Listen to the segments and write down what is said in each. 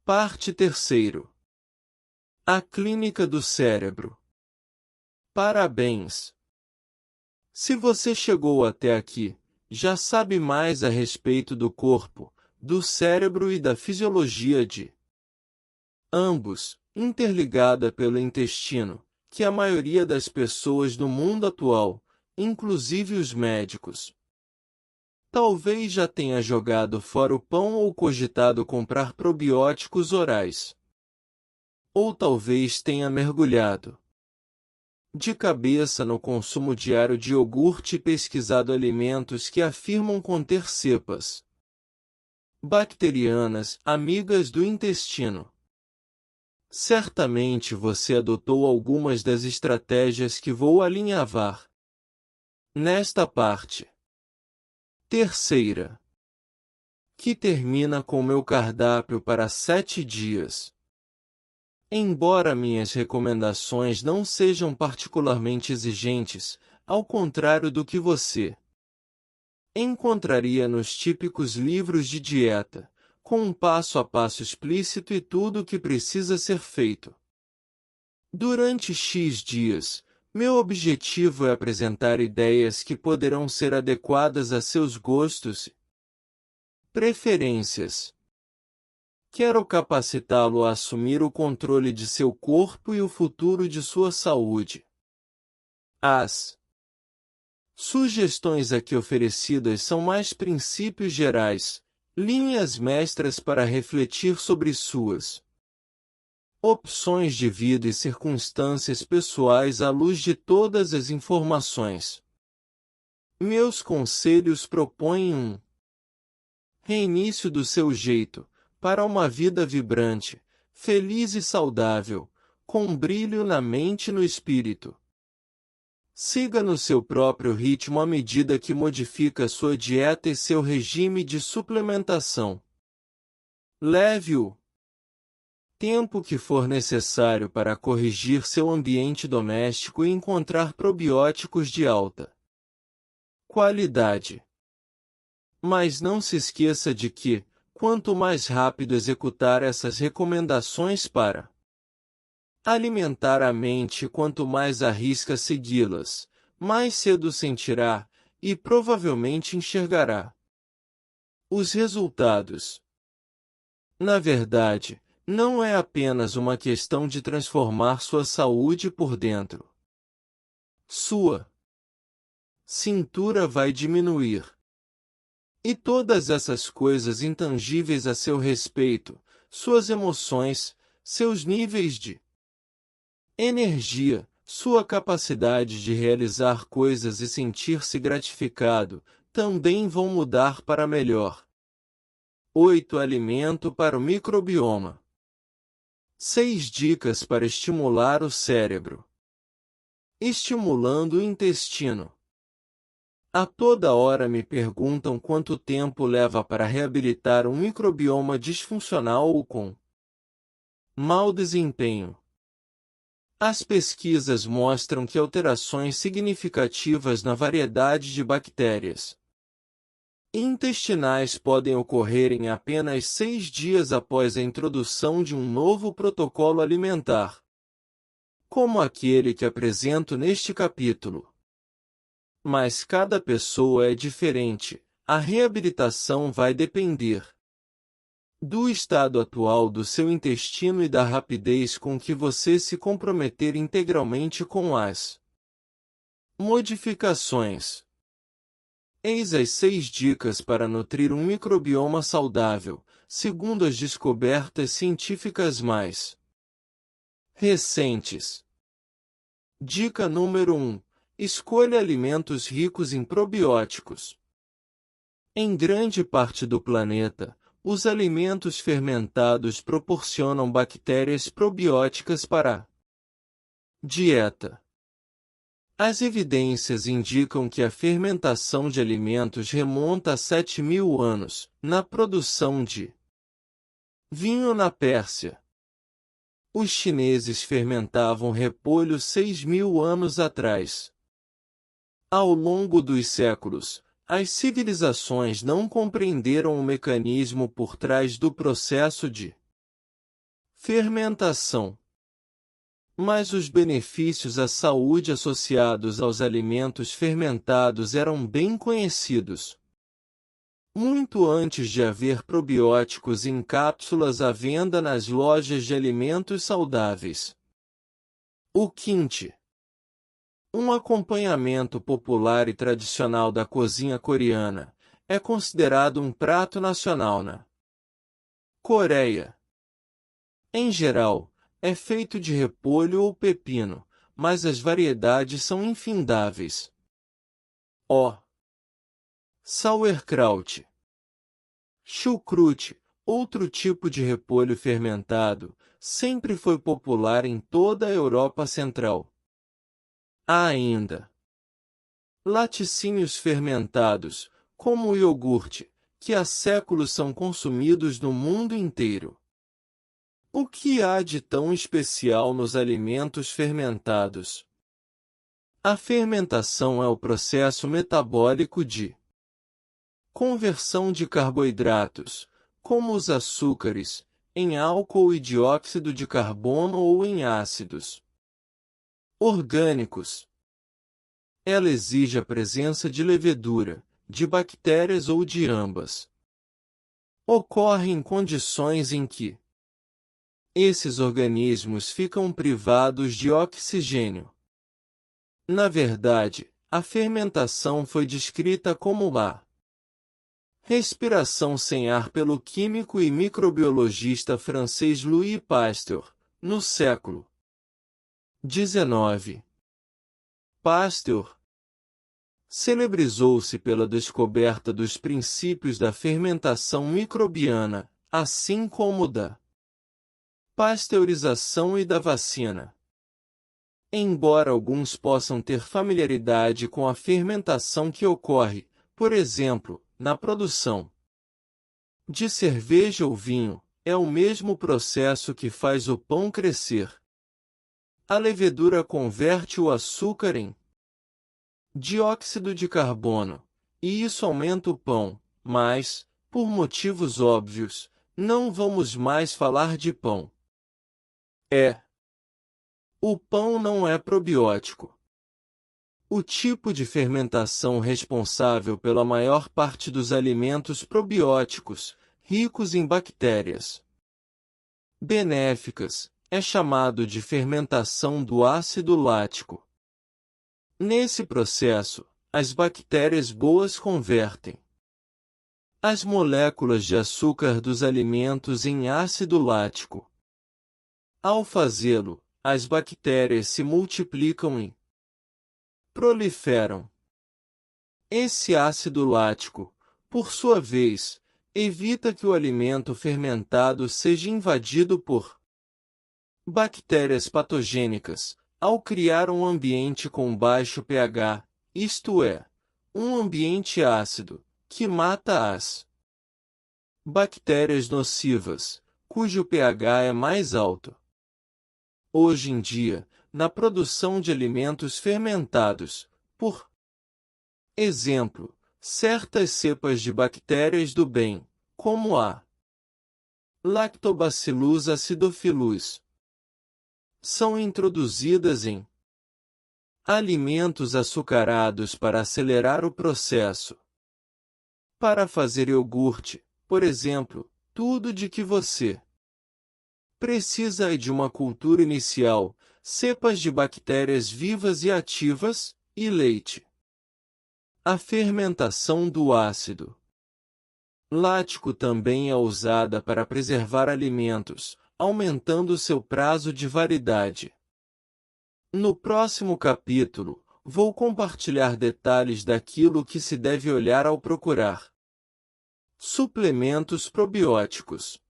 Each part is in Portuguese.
Parte 3ª. A Clínica do Cérebro. Parabéns! Se você chegou até aqui, já sabe mais a respeito do corpo, do cérebro e da fisiologia de ambos, interligada pelo intestino, que a maioria das pessoas do mundo atual, inclusive os médicos, talvez já tenha jogado fora o pão ou cogitado comprar probióticos orais. Ou talvez tenha mergulhado de cabeça no consumo diário de iogurte e pesquisado alimentos que afirmam conter cepas bacterianas, amigas do intestino. Certamente você adotou algumas das estratégias que vou alinhavar nesta parte 3ª, que termina com meu cardápio para 7 dias. Embora minhas recomendações não sejam particularmente exigentes, ao contrário do que você encontraria nos típicos livros de dieta, com um passo a passo explícito e tudo o que precisa ser feito. Durante X dias, meu objetivo é apresentar ideias que poderão ser adequadas a seus gostos e preferências. Quero capacitá-lo a assumir o controle de seu corpo e o futuro de sua saúde. As sugestões aqui oferecidas são mais princípios gerais, linhas mestras para refletir sobre suas opções de vida e circunstâncias pessoais à luz de todas as informações. Meus conselhos propõem um reinício do seu jeito, para uma vida vibrante, feliz e saudável, com brilho na mente e no espírito. Siga no seu próprio ritmo à medida que modifica sua dieta e seu regime de suplementação. Leve o tempo que for necessário para corrigir seu ambiente doméstico e encontrar probióticos de alta qualidade. Mas não se esqueça de que, quanto mais rápido executar essas recomendações para alimentar a mente, quanto mais arrisca segui-las, mais cedo sentirá, e provavelmente enxergará os resultados. Na verdade, não é apenas uma questão de transformar sua saúde por dentro. Sua cintura vai diminuir. E todas essas coisas intangíveis a seu respeito, suas emoções, seus níveis de energia, sua capacidade de realizar coisas e sentir-se gratificado, também vão mudar para melhor. 8. Alimento para o microbioma. 6 dicas para estimular o cérebro. Estimulando o intestino. A toda hora me perguntam quanto tempo leva para reabilitar um microbioma disfuncional ou com mau desempenho. As pesquisas mostram que alterações significativas na variedade de bactérias intestinais podem ocorrer em apenas 6 dias após a introdução de um novo protocolo alimentar, como aquele que apresento neste capítulo. Mas cada pessoa é diferente, a reabilitação vai depender do estado atual do seu intestino e da rapidez com que você se comprometer integralmente com as modificações. Eis as 6 dicas para nutrir um microbioma saudável, segundo as descobertas científicas mais recentes. Dica número 1. Escolha alimentos ricos em probióticos. Em grande parte do planeta, os alimentos fermentados proporcionam bactérias probióticas para a dieta. As evidências indicam que a fermentação de alimentos remonta a 7.000 anos, na produção de vinho na Pérsia. Os chineses fermentavam repolho 6.000 anos atrás. Ao longo dos séculos, as civilizações não compreenderam o mecanismo por trás do processo de Fermentação. Mas os benefícios à saúde associados aos alimentos fermentados eram bem conhecidos. Muito antes de haver probióticos em cápsulas à venda nas lojas de alimentos saudáveis. O kimchi. Um acompanhamento popular e tradicional da cozinha coreana, é considerado um prato nacional na Coreia. Em geral, é feito de repolho ou pepino, mas as variedades são infindáveis. O sauerkraut. Chucrute, outro tipo de repolho fermentado, sempre foi popular em toda a Europa Central. Há ainda laticínios fermentados, como o iogurte, que há séculos são consumidos no mundo inteiro. O que há de tão especial nos alimentos fermentados? A fermentação é o processo metabólico de conversão de carboidratos, como os açúcares, em álcool e dióxido de carbono ou em ácidos orgânicos. Ela exige a presença de levedura, de bactérias ou de ambas. Ocorre em condições em que esses organismos ficam privados de oxigênio. Na verdade, a fermentação foi descrita como a respiração sem ar pelo químico e microbiologista francês Louis Pasteur, no século XIX. Pasteur celebrizou-se pela descoberta dos princípios da fermentação microbiana, assim como da pasteurização e da vacina. Embora alguns possam ter familiaridade com a fermentação que ocorre, por exemplo, na produção de cerveja ou vinho, é o mesmo processo que faz o pão crescer. A levedura converte o açúcar em dióxido de carbono, e isso aumenta o pão, mas, por motivos óbvios, não vamos mais falar de pão. O pão não é probiótico. O tipo de fermentação responsável pela maior parte dos alimentos probióticos, ricos em bactérias benéficas, é chamado de fermentação do ácido lático. Nesse processo, as bactérias boas convertem as moléculas de açúcar dos alimentos em ácido lático. Ao fazê-lo, as bactérias se multiplicam e proliferam. Esse ácido lático, por sua vez, evita que o alimento fermentado seja invadido por bactérias patogênicas, ao criar um ambiente com baixo pH, isto é, um ambiente ácido, que mata as bactérias nocivas, cujo pH é mais alto. Hoje em dia, na produção de alimentos fermentados, por exemplo, certas cepas de bactérias do bem, como a Lactobacillus acidophilus, são introduzidas em alimentos açucarados para acelerar o processo. Para fazer iogurte, por exemplo, tudo de que você precisa é de uma cultura inicial, cepas de bactérias vivas e ativas, e leite. A fermentação do ácido lático também é usada para preservar alimentos, aumentando seu prazo de validade. No próximo capítulo, vou compartilhar detalhes daquilo que se deve olhar ao procurar suplementos probióticos.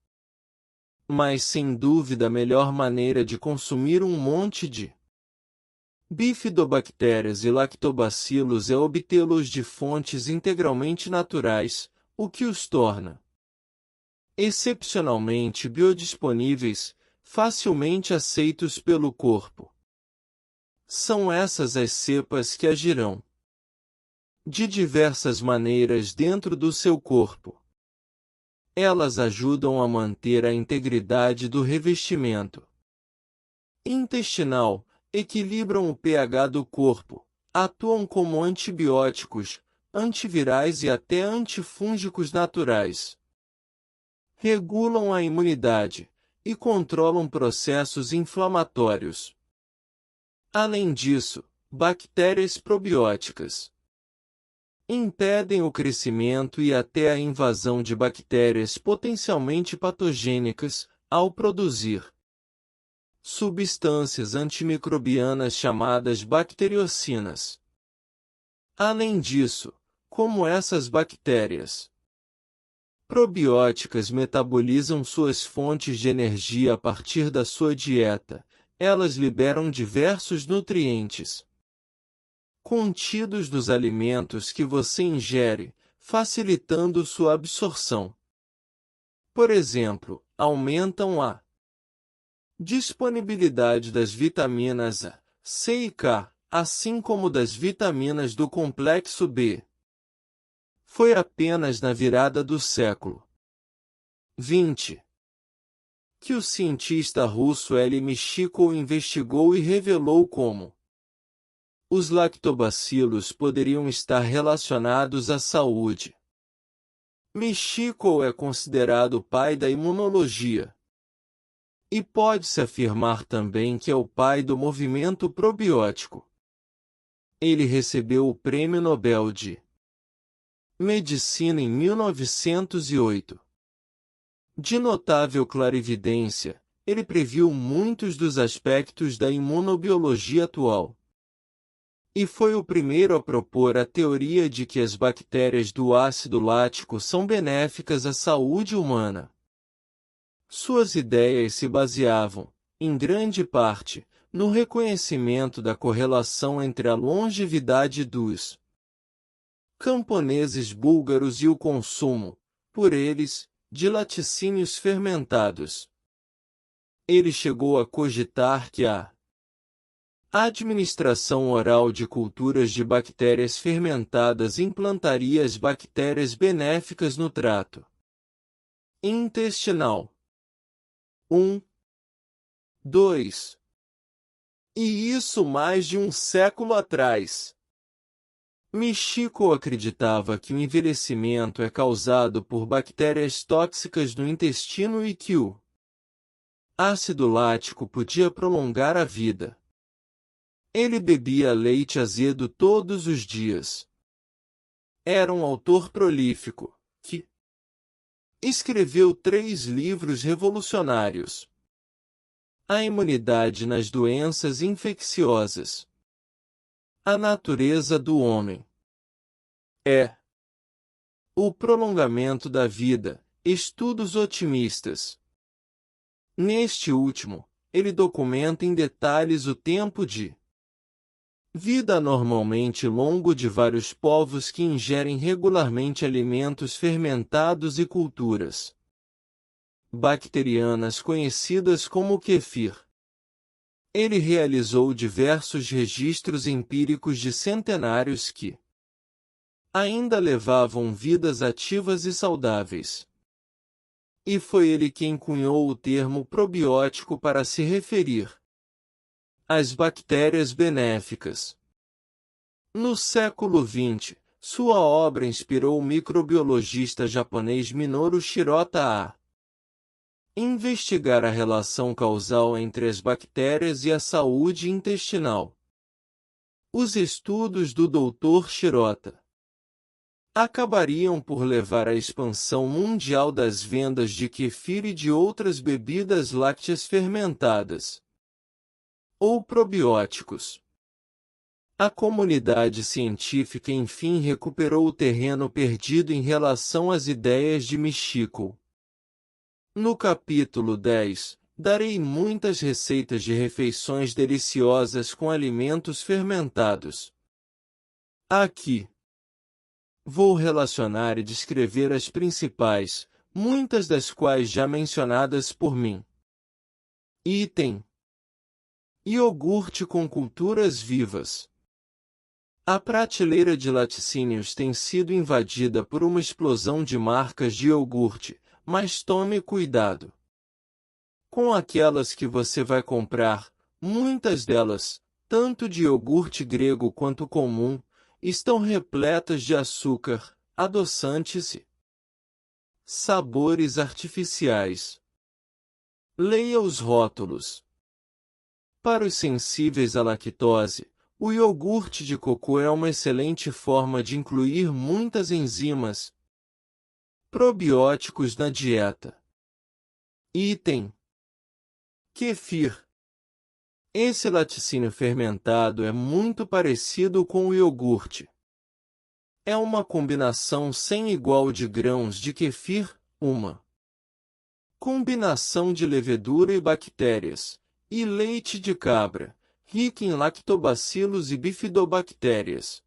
Mas sem dúvida a melhor maneira de consumir um monte de bifidobactérias e lactobacilos é obtê-los de fontes integralmente naturais, o que os torna excepcionalmente biodisponíveis, facilmente aceitos pelo corpo. São essas as cepas que agirão de diversas maneiras dentro do seu corpo. Elas ajudam a manter a integridade do revestimento intestinal, equilibram o pH do corpo, atuam como antibióticos, antivirais e até antifúngicos naturais. Regulam a imunidade e controlam processos inflamatórios. Além disso, bactérias probióticas impedem o crescimento e até a invasão de bactérias potencialmente patogênicas, ao produzir substâncias antimicrobianas chamadas bacteriocinas. Além disso, como essas bactérias probióticas metabolizam suas fontes de energia a partir da sua dieta, elas liberam diversos nutrientes contidos nos alimentos que você ingere, facilitando sua absorção. Por exemplo, aumentam a disponibilidade das vitaminas A, C e K, assim como das vitaminas do complexo B. Foi apenas na virada do século XX que o cientista russo L. Michiko investigou e revelou como os lactobacilos poderiam estar relacionados à saúde. Michiko é considerado o pai da imunologia. E pode-se afirmar também que é o pai do movimento probiótico. Ele recebeu o Prêmio Nobel de Medicina em 1908. De notável clarividência, ele previu muitos dos aspectos da imunobiologia atual. E foi o primeiro a propor a teoria de que as bactérias do ácido lático são benéficas à saúde humana. Suas ideias se baseavam, em grande parte, no reconhecimento da correlação entre a longevidade dos camponeses búlgaros e o consumo, por eles, de laticínios fermentados. Ele chegou a cogitar que a administração oral de culturas de bactérias fermentadas implantaria as bactérias benéficas no trato intestinal. 2. E isso mais de um século atrás. Michiko acreditava que o envelhecimento é causado por bactérias tóxicas no intestino e que o ácido lático podia prolongar a vida. Ele bebia leite azedo todos os dias. Era um autor prolífico, que escreveu 3 livros revolucionários: A imunidade nas doenças infecciosas, A natureza do homem, o prolongamento da vida, estudos otimistas. Neste último, ele documenta em detalhes o tempo de vida normalmente longo de vários povos que ingerem regularmente alimentos fermentados e culturas bacterianas conhecidas como kefir. Ele realizou diversos registros empíricos de centenários que ainda levavam vidas ativas e saudáveis. E foi ele quem cunhou o termo probiótico para se referir às bactérias benéficas. No século XX, sua obra inspirou o microbiologista japonês Minoru Shirota a investigar a relação causal entre as bactérias e a saúde intestinal. Os estudos do Dr. Shirota acabariam por levar à expansão mundial das vendas de kefir e de outras bebidas lácteas fermentadas ou probióticos. A comunidade científica enfim recuperou o terreno perdido em relação às ideias de Michiko. No capítulo 10, darei muitas receitas de refeições deliciosas com alimentos fermentados. Aqui vou relacionar e descrever as principais, muitas das quais já mencionadas por mim. Item: iogurte com culturas vivas. A prateleira de laticínios tem sido invadida por uma explosão de marcas de iogurte, mas tome cuidado com aquelas que você vai comprar. Muitas delas, tanto de iogurte grego quanto comum, estão repletas de açúcar, adoçantes e sabores artificiais. Leia os rótulos. Para os sensíveis à lactose, o iogurte de cocô é uma excelente forma de incluir muitas enzimas probióticos na dieta. Item: kefir. Esse laticínio fermentado é muito parecido com o iogurte. É uma combinação sem igual de grãos de kefir, uma combinação de levedura e bactérias, e leite de cabra, rico em lactobacilos e bifidobactérias.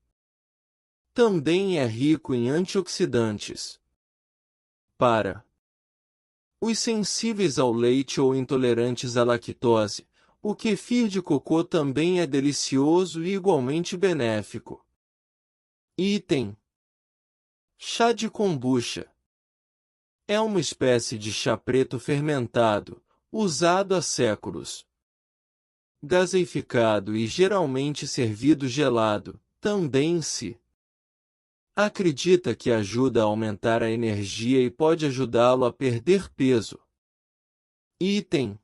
Também é rico em antioxidantes. Para os sensíveis ao leite ou intolerantes à lactose, o kefir de cocô também é delicioso e igualmente benéfico. Item: chá de kombucha. É uma espécie de chá preto fermentado, usado há séculos. Gaseificado e geralmente servido gelado, também se acredita que ajuda a aumentar a energia e pode ajudá-lo a perder peso. Item: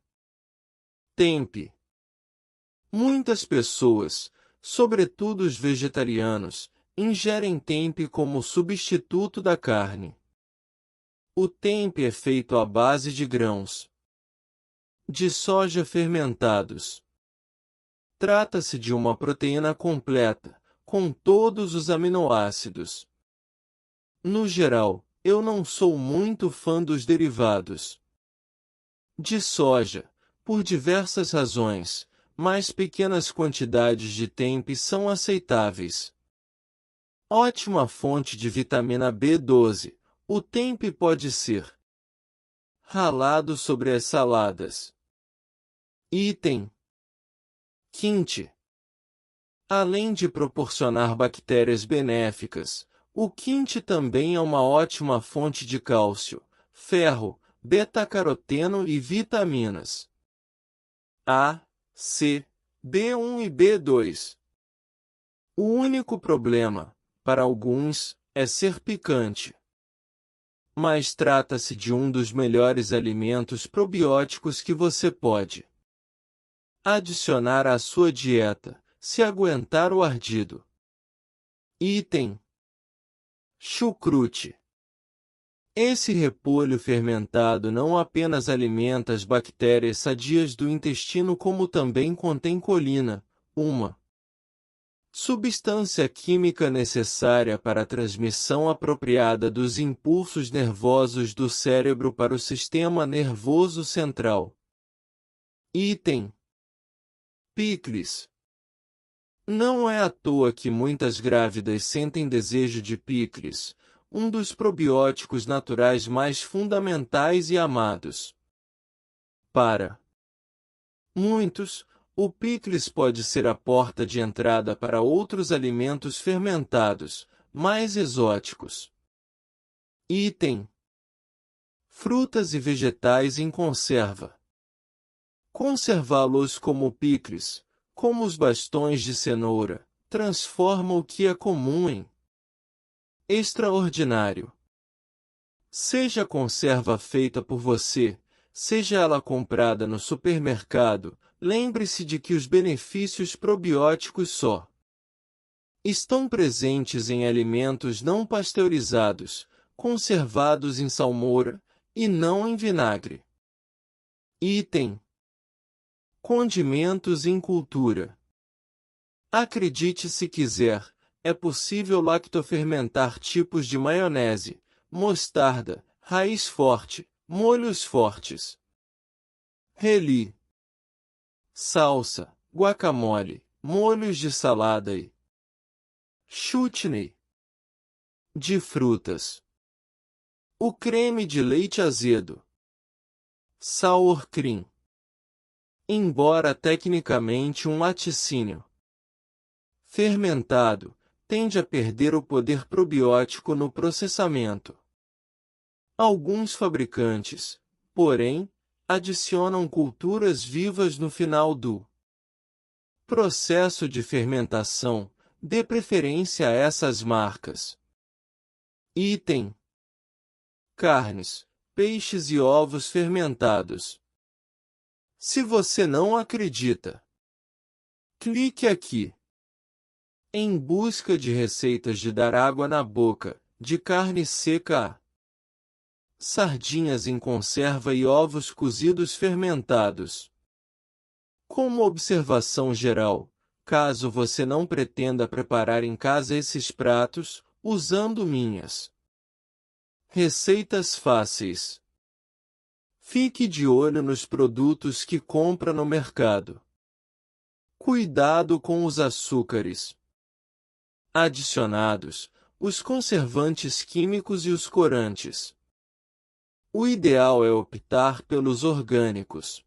tempeh. Muitas pessoas, sobretudo os vegetarianos, ingerem tempeh como substituto da carne. O tempeh é feito à base de grãos de soja fermentados. Trata-se de uma proteína completa, com todos os aminoácidos. No geral, eu não sou muito fã dos derivados de soja, por diversas razões, mas pequenas quantidades de tempeh são aceitáveis. Ótima fonte de vitamina B12, o tempeh pode ser ralado sobre as saladas. Item: quinte. Além de proporcionar bactérias benéficas, o quinte também é uma ótima fonte de cálcio, ferro, beta-caroteno e vitaminas A, C, B1 e B2. O único problema, para alguns, é ser picante. Mas trata-se de um dos melhores alimentos probióticos que você pode adicionar à sua dieta, se aguentar o ardido. Item: chucrute. Esse repolho fermentado não apenas alimenta as bactérias sadias do intestino como também contém colina, uma substância química necessária para a transmissão apropriada dos impulsos nervosos do cérebro para o sistema nervoso central. Item: picles. Não é à toa que muitas grávidas sentem desejo de picles, um dos probióticos naturais mais fundamentais e amados. Para muitos, o picles pode ser a porta de entrada para outros alimentos fermentados, mais exóticos. Item: frutas e vegetais em conserva. Conservá-los como picles, como os bastões de cenoura, transforma o que é comum em extraordinário. Seja a conserva feita por você, seja ela comprada no supermercado, lembre-se de que os benefícios probióticos só estão presentes em alimentos não pasteurizados, conservados em salmoura, e não em vinagre. Item: condimentos em cultura. Acredite se quiser, é possível lactofermentar tipos de maionese, mostarda, raiz forte, molhos fortes, reli, salsa, guacamole, molhos de salada e chutney de frutas. O creme de leite azedo, sour cream. Embora tecnicamente um laticínio fermentado, tende a perder o poder probiótico no processamento. Alguns fabricantes, porém, adicionam culturas vivas no final do processo de fermentação, dê preferência a essas marcas. Item: carnes, peixes e ovos fermentados. Se você não acredita, clique aqui. Em busca de receitas de dar água na boca, de carne seca a sardinhas em conserva e ovos cozidos fermentados. Como observação geral, caso você não pretenda preparar em casa esses pratos, usando minhas receitas fáceis, fique de olho nos produtos que compra no mercado. Cuidado com os açúcares adicionados, os conservantes químicos e os corantes. O ideal é optar pelos orgânicos.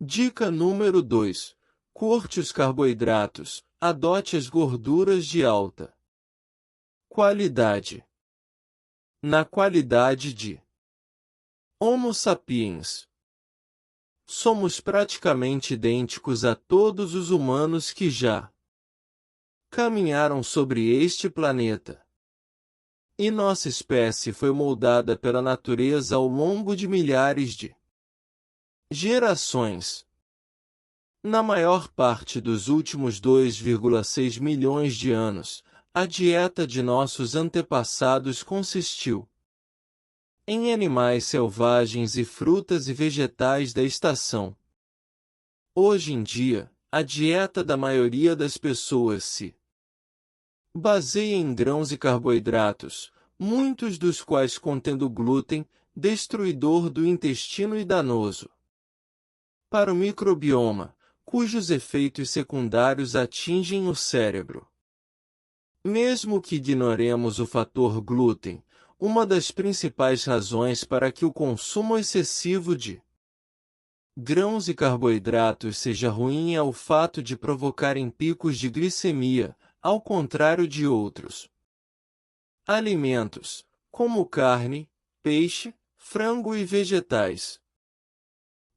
Dica número 2. Corte os carboidratos, adote as gorduras de alta qualidade. Na qualidade de Homo sapiens, somos praticamente idênticos a todos os humanos que já caminharam sobre este planeta. E nossa espécie foi moldada pela natureza ao longo de milhares de gerações. Na maior parte dos últimos 2,6 milhões de anos, a dieta de nossos antepassados consistiu em animais selvagens e frutas e vegetais da estação. Hoje em dia, a dieta da maioria das pessoas se baseia em grãos e carboidratos, muitos dos quais contendo glúten, destruidor do intestino e danoso para o microbioma, cujos efeitos secundários atingem o cérebro. Mesmo que ignoremos o fator glúten, uma das principais razões para que o consumo excessivo de grãos e carboidratos seja ruim é o fato de provocarem picos de glicemia, ao contrário de outros alimentos, como carne, peixe, frango e vegetais.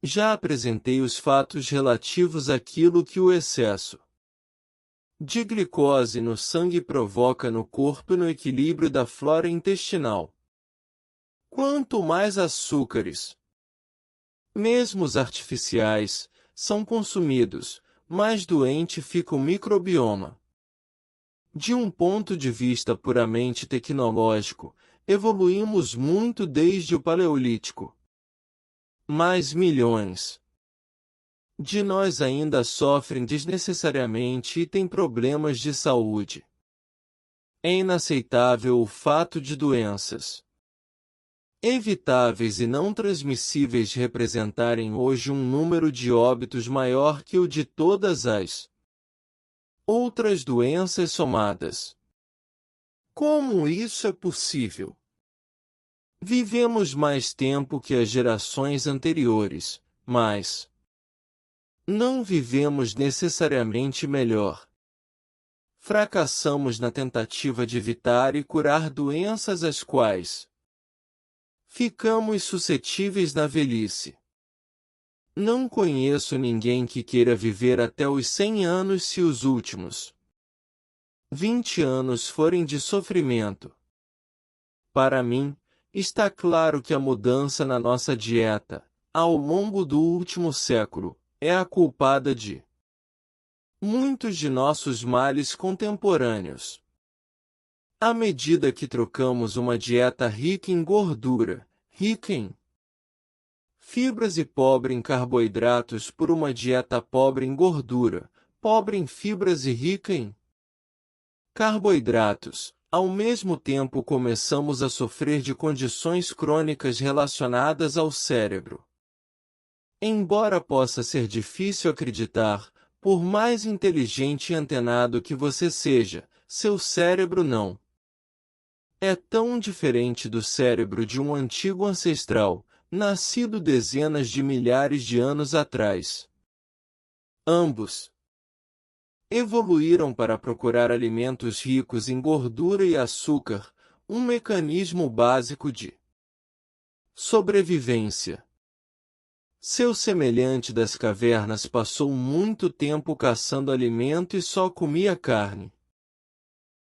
Já apresentei os fatos relativos àquilo que o excesso de glicose no sangue provoca no corpo e no equilíbrio da flora intestinal. Quanto mais açúcares, mesmo os artificiais, são consumidos, mais doente fica o microbioma. De um ponto de vista puramente tecnológico, evoluímos muito desde o Paleolítico. Mas milhões de nós ainda sofrem desnecessariamente e têm problemas de saúde. É inaceitável o fato de doenças evitáveis e não transmissíveis representarem hoje um número de óbitos maior que o de todas as outras doenças somadas. Como isso é possível? Vivemos mais tempo que as gerações anteriores, mas não vivemos necessariamente melhor. Fracassamos na tentativa de evitar e curar doenças às quais ficamos suscetíveis na velhice. Não conheço ninguém que queira viver até os 100 anos se os últimos 20 anos forem de sofrimento. Para mim, está claro que a mudança na nossa dieta, ao longo do último século, é a culpada de muitos de nossos males contemporâneos. À medida que trocamos uma dieta rica em gordura, rica em fibras e pobre em carboidratos por uma dieta pobre em gordura, pobre em fibras e rica em carboidratos, ao mesmo tempo começamos a sofrer de condições crônicas relacionadas ao cérebro. Embora possa ser difícil acreditar, por mais inteligente e antenado que você seja, seu cérebro não é tão diferente do cérebro de um antigo ancestral, nascido dezenas de milhares de anos atrás. Ambos evoluíram para procurar alimentos ricos em gordura e açúcar, um mecanismo básico de Sobrevivência. Seu semelhante das cavernas passou muito tempo caçando alimento e só comia carne.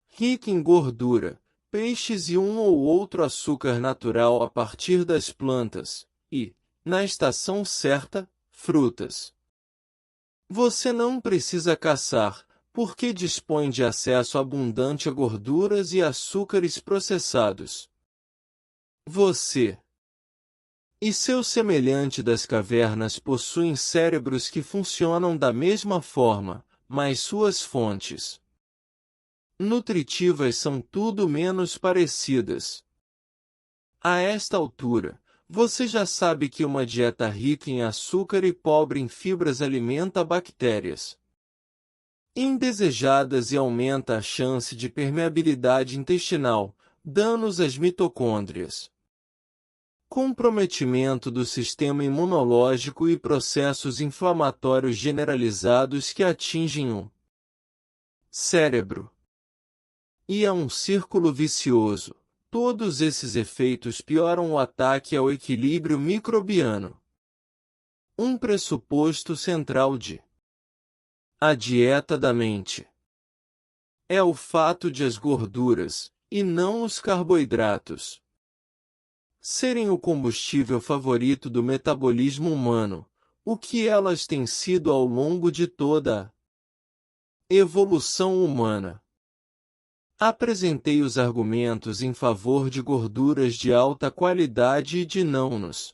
Rica em gordura, peixes e um ou outro açúcar natural a partir das plantas, e, na estação certa, frutas. Você não precisa caçar, porque dispõe de acesso abundante a gorduras e açúcares processados. Você e seu semelhante das cavernas possuem cérebros que funcionam da mesma forma, mas suas fontes nutritivas são tudo menos parecidas. A esta altura, você já sabe que uma dieta rica em açúcar e pobre em fibras alimenta bactérias indesejadas e aumenta a chance de permeabilidade intestinal, danos às mitocôndrias, comprometimento do sistema imunológico e processos inflamatórios generalizados que atingem o cérebro. E é um círculo vicioso. Todos esses efeitos pioram o ataque ao equilíbrio microbiano. Um pressuposto central de a dieta da mente é o fato de as gorduras, e não os carboidratos, serem o combustível favorito do metabolismo humano, o que elas têm sido ao longo de toda a evolução humana. Apresentei os argumentos em favor de gorduras de alta qualidade e de não nos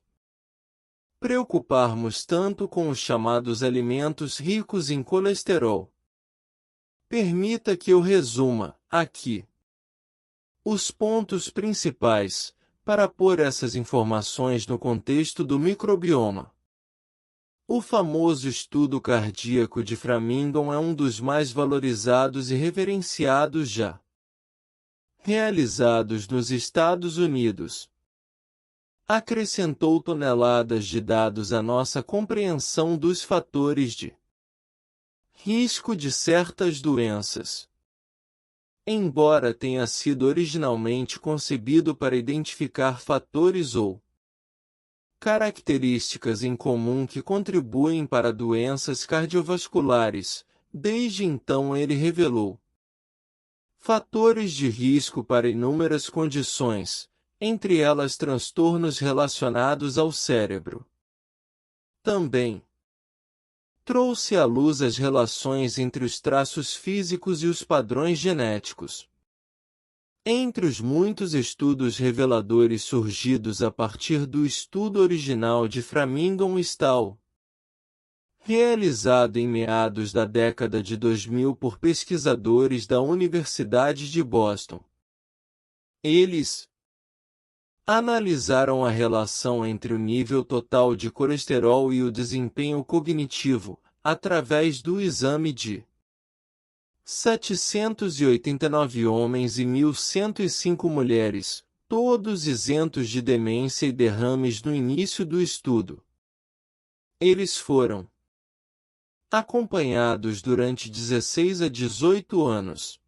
preocuparmos tanto com os chamados alimentos ricos em colesterol. Permita que eu resuma, aqui, os pontos principais, para pôr essas informações no contexto do microbioma. O famoso estudo cardíaco de Framingham é um dos mais valorizados e reverenciados já realizados nos Estados Unidos. Acrescentou toneladas de dados à nossa compreensão dos fatores de risco de certas doenças. Embora tenha sido originalmente concebido para identificar fatores ou características em comum que contribuem para doenças cardiovasculares, desde então ele revelou fatores de risco para inúmeras condições, entre elas transtornos relacionados ao cérebro. Também trouxe à luz as relações entre os traços físicos e os padrões genéticos. Entre os muitos estudos reveladores surgidos a partir do estudo original de Framingham está o realizado em meados da década de 2000 por pesquisadores da Universidade de Boston. Eles analisaram a relação entre o nível total de colesterol e o desempenho cognitivo, através do exame de 789 homens e 1.105 mulheres, todos isentos de demência e derrames no início do estudo. Eles foram acompanhados durante 16 a 18 anos.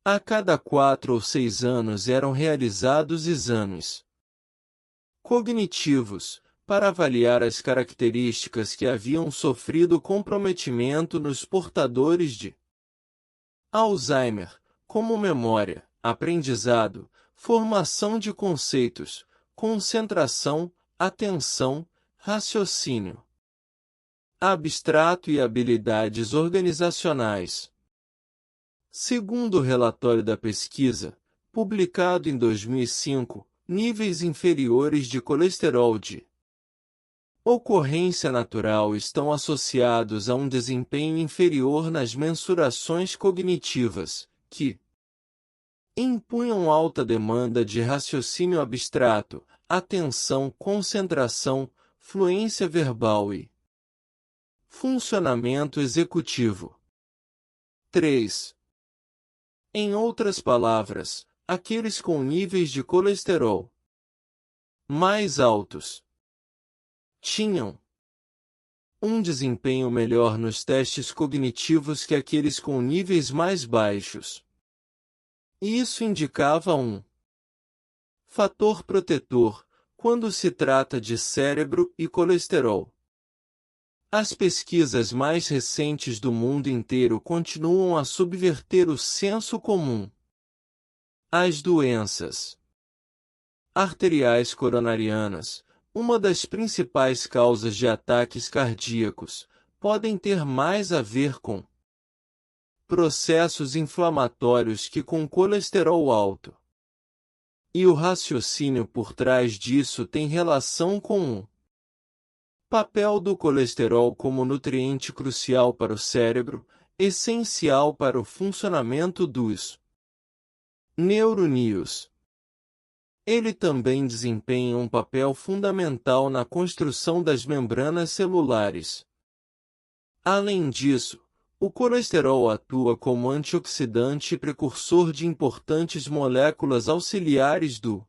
A cada 4 ou 6 anos eram realizados exames cognitivos, para avaliar as características que haviam sofrido comprometimento nos portadores de Alzheimer, como memória, aprendizado, formação de conceitos, concentração, atenção, raciocínio abstrato e habilidades organizacionais. Segundo o relatório da pesquisa, publicado em 2005, níveis inferiores de colesterol de ocorrência natural estão associados a um desempenho inferior nas mensurações cognitivas, que impunham alta demanda de raciocínio abstrato, atenção, concentração, fluência verbal e funcionamento executivo. 3. Em outras palavras, aqueles com níveis de colesterol mais altos tinham um desempenho melhor nos testes cognitivos que aqueles com níveis mais baixos. Isso indicava um fator protetor, quando se trata de cérebro e colesterol. As pesquisas mais recentes do mundo inteiro continuam a subverter o senso comum. As doenças arteriais coronarianas, uma das principais causas de ataques cardíacos, podem ter mais a ver com processos inflamatórios que com colesterol alto. E o raciocínio por trás disso tem relação com o papel do colesterol como nutriente crucial para o cérebro, essencial para o funcionamento dos neurônios. Ele também desempenha um papel fundamental na construção das membranas celulares. Além disso, o colesterol atua como antioxidante e precursor de importantes moléculas auxiliares do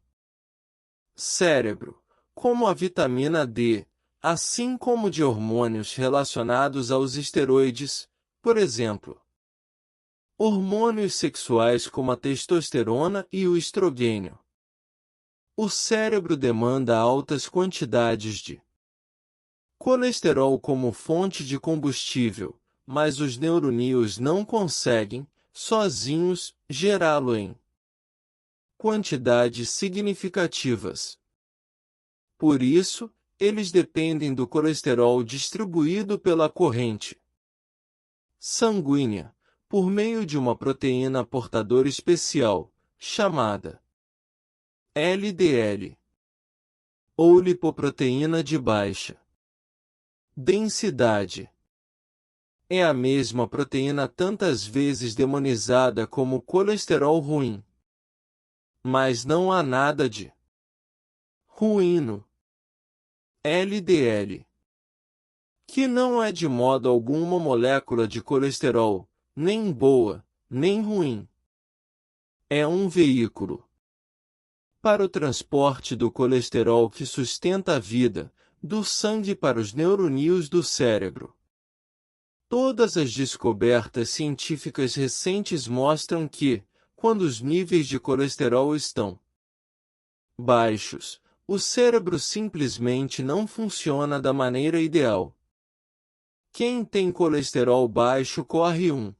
cérebro, como a vitamina D, assim como de hormônios relacionados aos esteroides, por exemplo, hormônios sexuais como a testosterona e o estrogênio. O cérebro demanda altas quantidades de colesterol como fonte de combustível, mas os neurônios não conseguem, sozinhos, gerá-lo em quantidades significativas. Por isso, eles dependem do colesterol distribuído pela corrente sanguínea, por meio de uma proteína portadora especial, chamada LDL, ou lipoproteína de baixa densidade. É a mesma proteína tantas vezes demonizada como colesterol ruim. Mas não há nada de ruim no LDL, que não é de modo algum uma molécula de colesterol, nem boa, nem ruim. É um veículo para o transporte do colesterol que sustenta a vida, do sangue para os neurônios do cérebro. Todas as descobertas científicas recentes mostram que, quando os níveis de colesterol estão baixos, o cérebro simplesmente não funciona da maneira ideal. Quem tem colesterol baixo corre um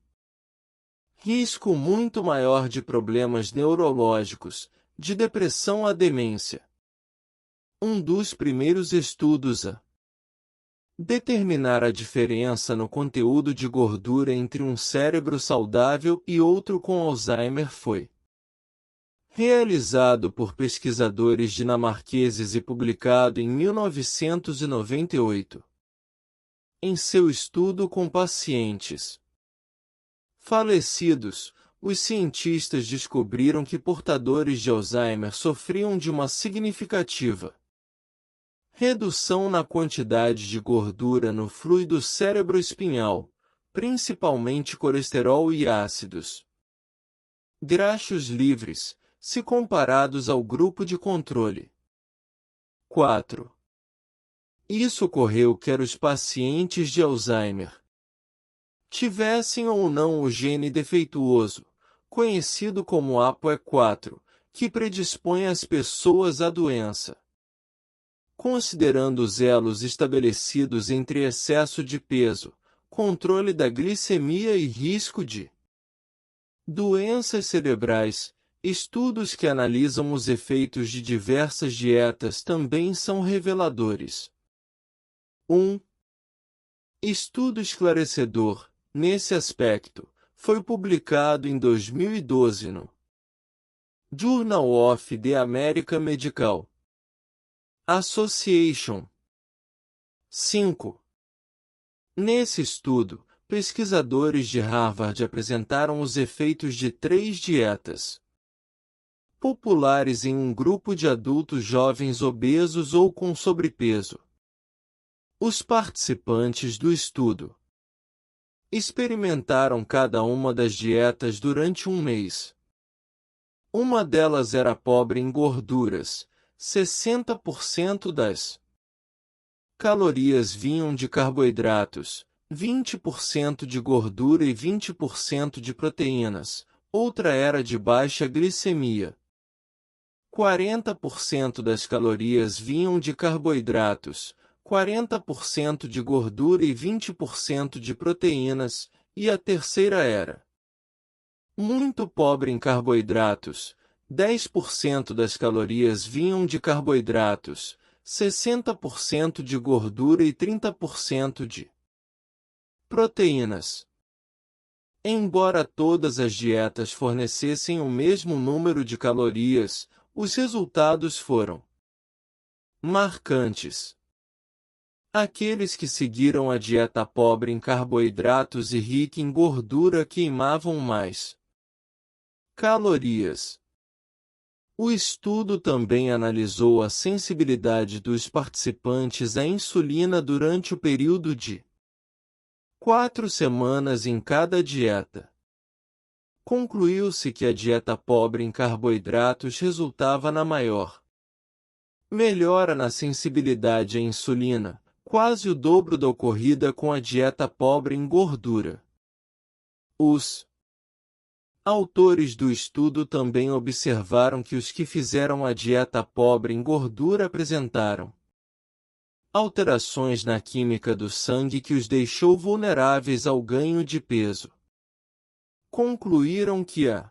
risco muito maior de problemas neurológicos, de depressão à demência. Um dos primeiros estudos a determinar a diferença no conteúdo de gordura entre um cérebro saudável e outro com Alzheimer foi realizado por pesquisadores dinamarqueses e publicado em 1998. Em seu estudo com pacientes falecidos, os cientistas descobriram que portadores de Alzheimer sofriam de uma significativa redução na quantidade de gordura no fluido cerebroespinhal, principalmente colesterol e ácidos graxos livres, se comparados ao grupo de controle. 4. Isso ocorreu quer os pacientes de Alzheimer tivessem ou não o gene defeituoso, conhecido como ApoE4, que predispõe as pessoas à doença. Considerando os elos estabelecidos entre excesso de peso, controle da glicemia e risco de doenças cerebrais, estudos que analisam os efeitos de diversas dietas também são reveladores. 1. Estudo esclarecedor, nesse aspecto, foi publicado em 2012 no Journal of the American Medical Association. 5. Nesse estudo, pesquisadores de Harvard apresentaram os efeitos de 3 dietas populares em um grupo de adultos jovens obesos ou com sobrepeso. Os participantes do estudo experimentaram cada uma das dietas durante um mês. Uma delas era pobre em gorduras, 60% das calorias vinham de carboidratos, 20% de gordura e 20% de proteínas. Outra era de baixa glicemia. 40% das calorias vinham de carboidratos, 40% de gordura e 20% de proteínas, e a terceira era muito pobre em carboidratos. 10% das calorias vinham de carboidratos, 60% de gordura e 30% de proteínas. Embora todas as dietas fornecessem o mesmo número de calorias, os resultados foram marcantes. Aqueles que seguiram a dieta pobre em carboidratos e rica em gordura queimavam mais calorias. O estudo também analisou a sensibilidade dos participantes à insulina durante o período de 4 semanas em cada dieta. Concluiu-se que a dieta pobre em carboidratos resultava na maior melhora na sensibilidade à insulina, quase o dobro da ocorrida com a dieta pobre em gordura. Os autores do estudo também observaram que os que fizeram a dieta pobre em gordura apresentaram alterações na química do sangue que os deixou vulneráveis ao ganho de peso. Concluíram que a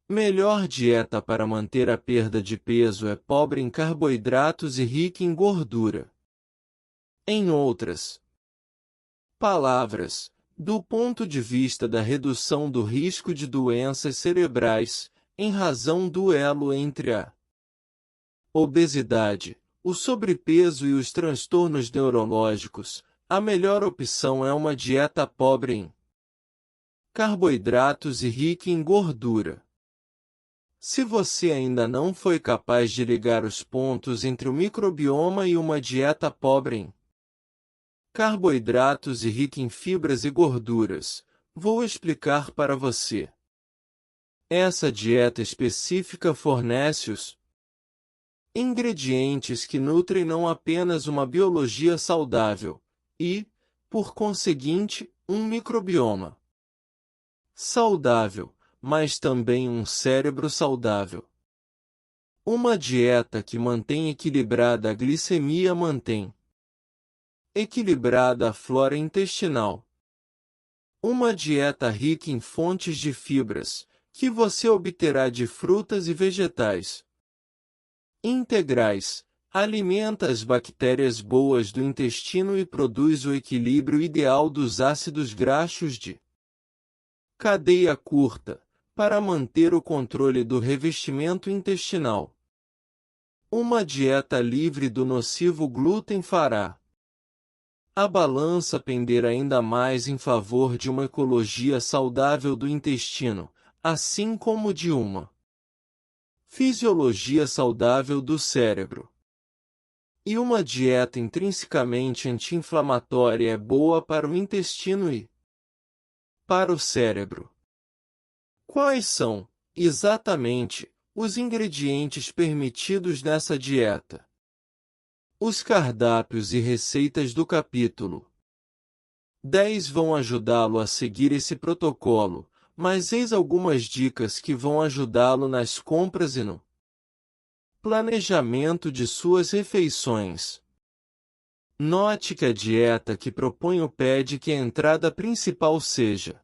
melhor dieta para manter a perda de peso é pobre em carboidratos e rica em gordura. Em outras palavras, do ponto de vista da redução do risco de doenças cerebrais, em razão do elo entre a obesidade, o sobrepeso e os transtornos neurológicos, a melhor opção é uma dieta pobre em carboidratos e rica em gordura. Se você ainda não foi capaz de ligar os pontos entre o microbioma e uma dieta pobre em carboidratos e rica em fibras e gorduras, vou explicar para você. Essa dieta específica fornece os ingredientes que nutrem não apenas uma biologia saudável, e, por conseguinte, um microbioma saudável, mas também um cérebro saudável. Uma dieta que mantém equilibrada a glicemia mantém equilibrada a flora intestinal. Uma dieta rica em fontes de fibras, que você obterá de frutas e vegetais integrais, alimenta as bactérias boas do intestino e produz o equilíbrio ideal dos ácidos graxos de cadeia curta, para manter o controle do revestimento intestinal. Uma dieta livre do nocivo glúten fará a balança pender ainda mais em favor de uma ecologia saudável do intestino, assim como de uma fisiologia saudável do cérebro. E uma dieta intrinsecamente anti-inflamatória é boa para o intestino e para o cérebro. Quais são, exatamente, os ingredientes permitidos nessa dieta? Os cardápios e receitas do capítulo 10 vão ajudá-lo a seguir esse protocolo, mas eis algumas dicas que vão ajudá-lo nas compras e no planejamento de suas refeições. Note que a dieta que proponho pede que a entrada principal seja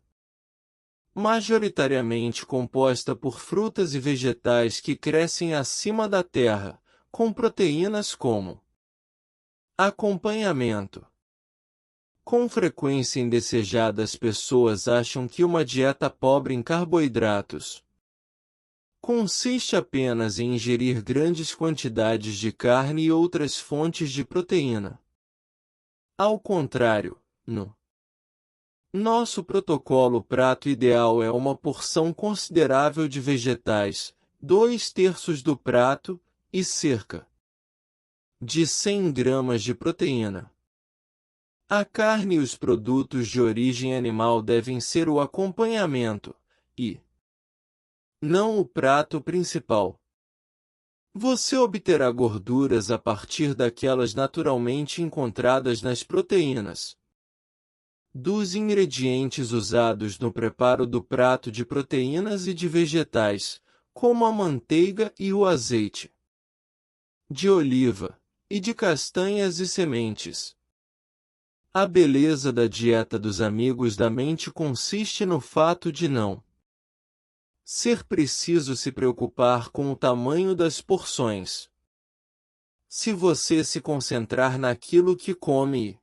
majoritariamente composta por frutas e vegetais que crescem acima da terra, com proteínas como acompanhamento. Com frequência indesejadas pessoas acham que uma dieta pobre em carboidratos consiste apenas em ingerir grandes quantidades de carne e outras fontes de proteína. Ao contrário, no nosso protocolo, o prato ideal é uma porção considerável de vegetais, 2/3 do prato, e cerca de 100 gramas de proteína. A carne e os produtos de origem animal devem ser o acompanhamento, e não o prato principal. Você obterá gorduras a partir daquelas naturalmente encontradas nas proteínas. Dos ingredientes usados no preparo do prato de proteínas e de vegetais, como a manteiga e o azeite de oliva, e de castanhas e sementes. A beleza da dieta dos amigos da mente consiste no fato de não ser preciso se preocupar com o tamanho das porções. Se você se concentrar naquilo que come e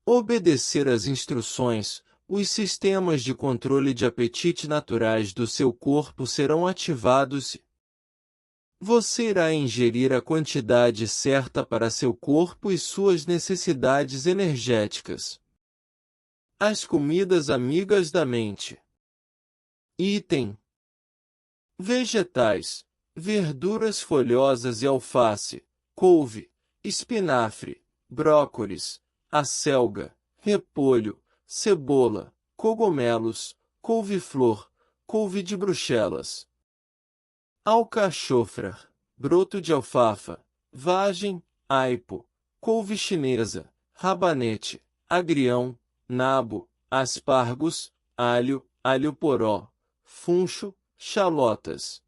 obedecer às instruções, os sistemas de controle de apetite naturais do seu corpo serão ativados e você irá ingerir a quantidade certa para seu corpo e suas necessidades energéticas. As comidas amigas da mente. Item: vegetais, verduras folhosas e alface, couve, espinafre, brócolis, acelga, repolho, cebola, cogumelos, couve-flor, couve de Bruxelas, alcachofra, broto de alfafa, vagem, aipo, couve chinesa, rabanete, agrião, nabo, aspargos, alho, alho-poró, funcho, chalotas,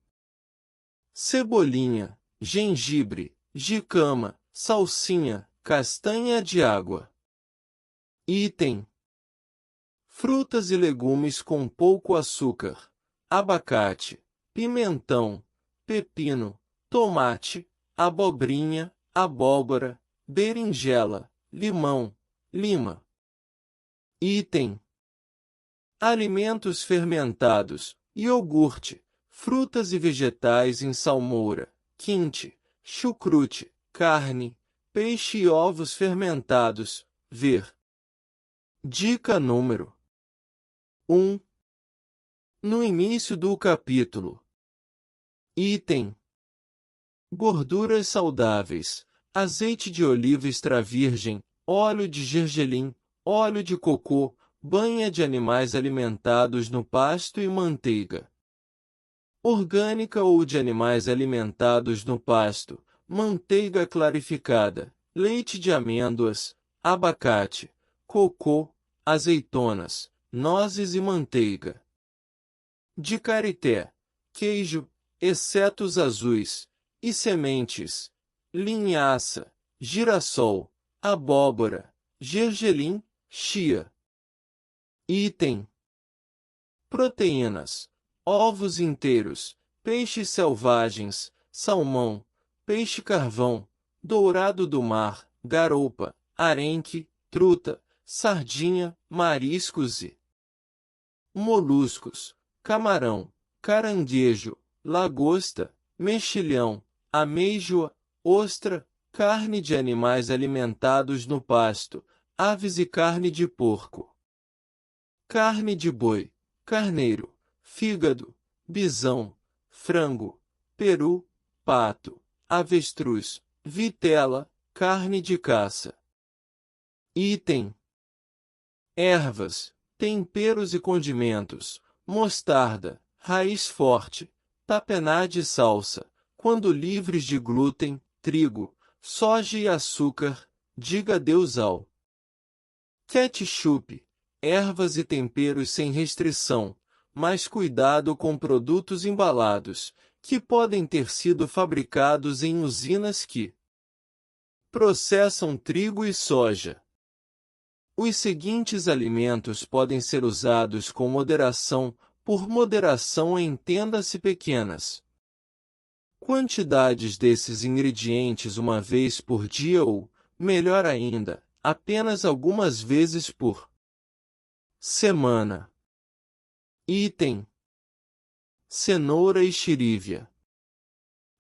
cebolinha, gengibre, jicama, salsinha, castanha de água. Item: frutas e legumes com pouco açúcar, abacate, pimentão, pepino, tomate, abobrinha, abóbora, berinjela, limão, lima. Item: alimentos fermentados, iogurte, frutas e vegetais em salmoura, quinte, chucrute, carne, peixe e ovos fermentados. Ver. Dica número 1. No início do capítulo. Item: gorduras saudáveis, azeite de oliva extra virgem, óleo de gergelim, óleo de cocô, banha de animais alimentados no pasto e manteiga orgânica ou de animais alimentados no pasto, manteiga clarificada, leite de amêndoas, abacate, cocô, azeitonas, nozes e manteiga de karité, queijo, exceto os azuis, e sementes, linhaça, girassol, abóbora, gergelim, chia. Item: proteínas, ovos inteiros, peixes selvagens, salmão, peixe-carvão, dourado do mar, garoupa, arenque, truta, sardinha, mariscos e moluscos, camarão, caranguejo, lagosta, mexilhão, ameijoa, ostra, carne de animais alimentados no pasto, aves e carne de porco, carne de boi, carneiro, fígado, bisão, frango, peru, pato, avestruz, vitela, carne de caça. Item: ervas, temperos e condimentos, mostarda, raiz forte, tapenade e salsa, quando livres de glúten, trigo, soja e açúcar, diga adeus ao ketchup, ervas e temperos sem restrição, mas cuidado com produtos embalados, que podem ter sido fabricados em usinas que processam trigo e soja. Os seguintes alimentos podem ser usados com moderação, por moderação entenda-se pequenas quantidades desses ingredientes uma vez por dia ou, melhor ainda, apenas algumas vezes por semana. Item: cenoura e xirívia.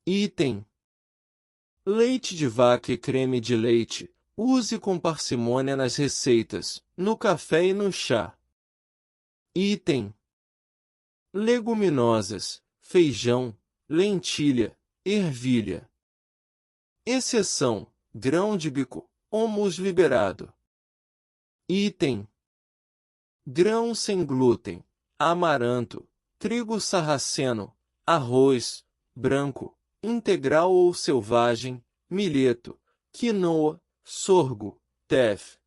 Item: leite de vaca e creme de leite. Use com parcimônia nas receitas, no café e no chá. Item: leguminosas, feijão, lentilha, ervilha. Exceção: grão de bico, hummus liberado. Item: grão sem glúten, amaranto, trigo sarraceno, arroz, branco, integral ou selvagem, milheto, quinoa, sorgo, teff.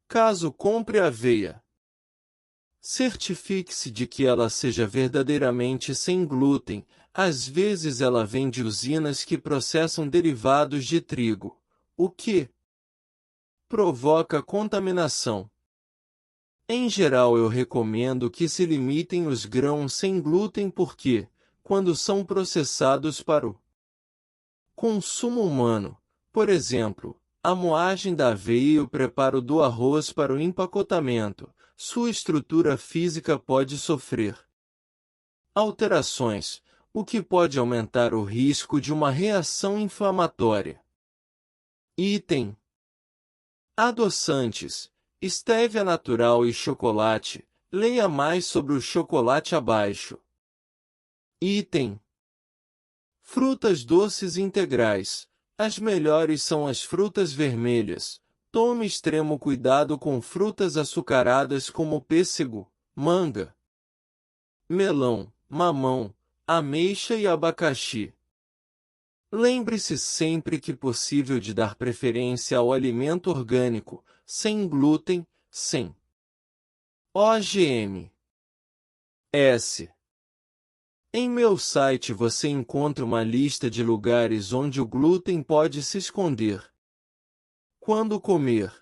Caso compre aveia, Certifique-se de que ela seja verdadeiramente sem glúten. Às vezes ela vem de usinas que processam derivados de trigo, o que provoca contaminação. Em geral, eu recomendo que se limitem os grãos sem glúten porque, quando são processados para o consumo humano, por exemplo, a moagem da aveia e o preparo do arroz para o empacotamento, sua estrutura física pode sofrer alterações, o que pode aumentar o risco de uma reação inflamatória. Item: adoçantes, estévia natural e chocolate. Leia mais sobre o chocolate abaixo. Item: frutas doces integrais. As melhores são as frutas vermelhas. Tome extremo cuidado com frutas açucaradas como pêssego, manga, melão, mamão, ameixa e abacaxi. Lembre-se sempre que possível de dar preferência ao alimento orgânico, sem glúten, sem OGM. Em meu site você encontra uma lista de lugares onde o glúten pode se esconder. Quando comer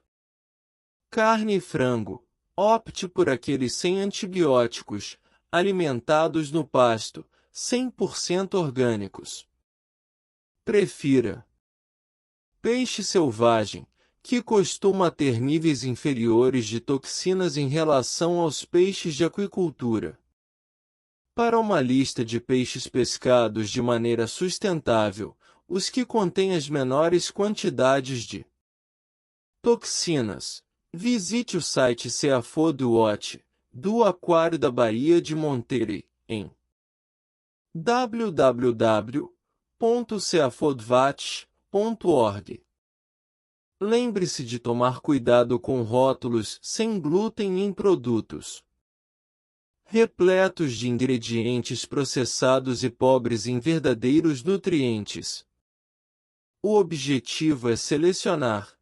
carne e frango, opte por aqueles sem antibióticos, alimentados no pasto, 100% orgânicos. Prefira peixe selvagem, que costuma ter níveis inferiores de toxinas em relação aos peixes de aquicultura. Para uma lista de peixes pescados de maneira sustentável, os que contêm as menores quantidades de toxinas, visite o site Seafood Watch, do Aquário da Baía de Monterey, em www.seafoodwatch.org. Lembre-se de tomar cuidado com rótulos sem glúten em produtos repletos de ingredientes processados e pobres em verdadeiros nutrientes. O objetivo é selecionar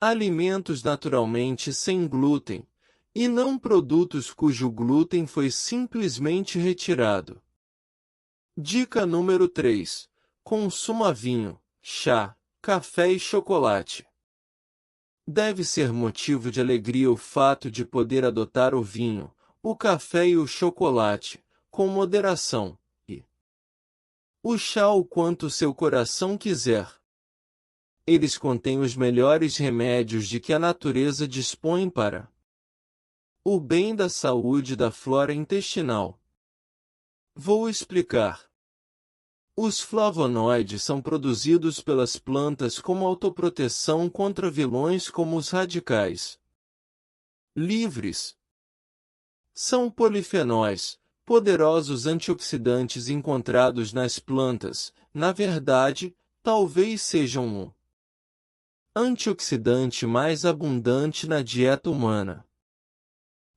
alimentos naturalmente sem glúten, e não produtos cujo glúten foi simplesmente retirado. Dica número 3. Consuma vinho, chá, café e chocolate. Deve ser motivo de alegria o fato de poder adotar o vinho, o café e o chocolate, com moderação, e o chá o quanto seu coração quiser. Eles contêm os melhores remédios de que a natureza dispõe para o bem da saúde da flora intestinal. Vou explicar. Os flavonoides são produzidos pelas plantas como autoproteção contra vilões como os radicais livres. São polifenóis, poderosos antioxidantes encontrados nas plantas. Na verdade, talvez sejam o antioxidante mais abundante na dieta humana.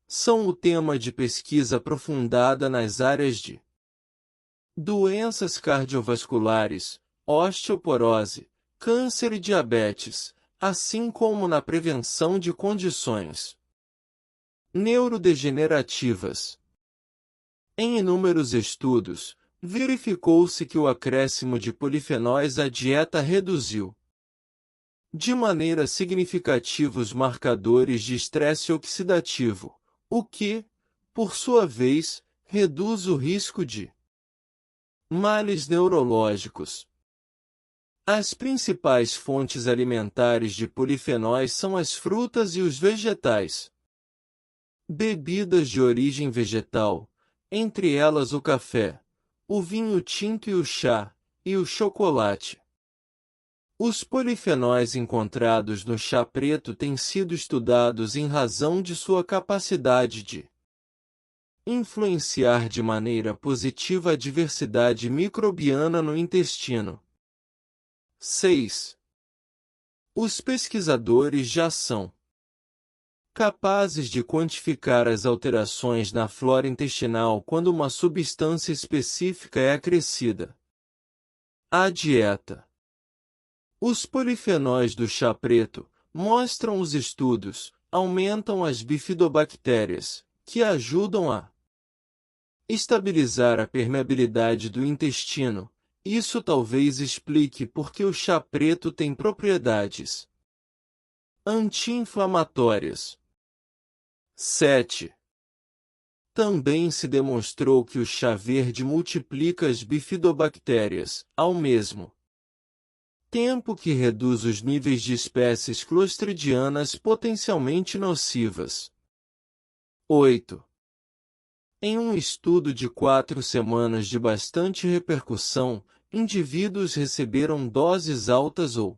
São o tema de pesquisa aprofundada nas áreas de doenças cardiovasculares, osteoporose, câncer e diabetes, assim como na prevenção de condições neurodegenerativas. Em inúmeros estudos, verificou-se que o acréscimo de polifenóis à dieta reduziu de maneira significativa os marcadores de estresse oxidativo, o que, por sua vez, reduz o risco de males neurológicos. As principais fontes alimentares de polifenóis são as frutas e os vegetais. Bebidas de origem vegetal, entre elas o café, o vinho tinto e o chá, e o chocolate. Os polifenóis encontrados no chá preto têm sido estudados em razão de sua capacidade de influenciar de maneira positiva a diversidade microbiana no intestino. 6. Os pesquisadores já são capazes de quantificar as alterações na flora intestinal quando uma substância específica é acrescida à dieta. Os polifenóis do chá preto, mostram os estudos, aumentam as bifidobactérias, que ajudam a estabilizar a permeabilidade do intestino. Isso talvez explique por que o chá preto tem propriedades anti-inflamatórias. 7. Também se demonstrou que o chá verde multiplica as bifidobactérias, ao mesmo tempo que reduz os níveis de espécies clostridianas potencialmente nocivas. 8. Em um estudo de 4 semanas de bastante repercussão, indivíduos receberam doses altas ou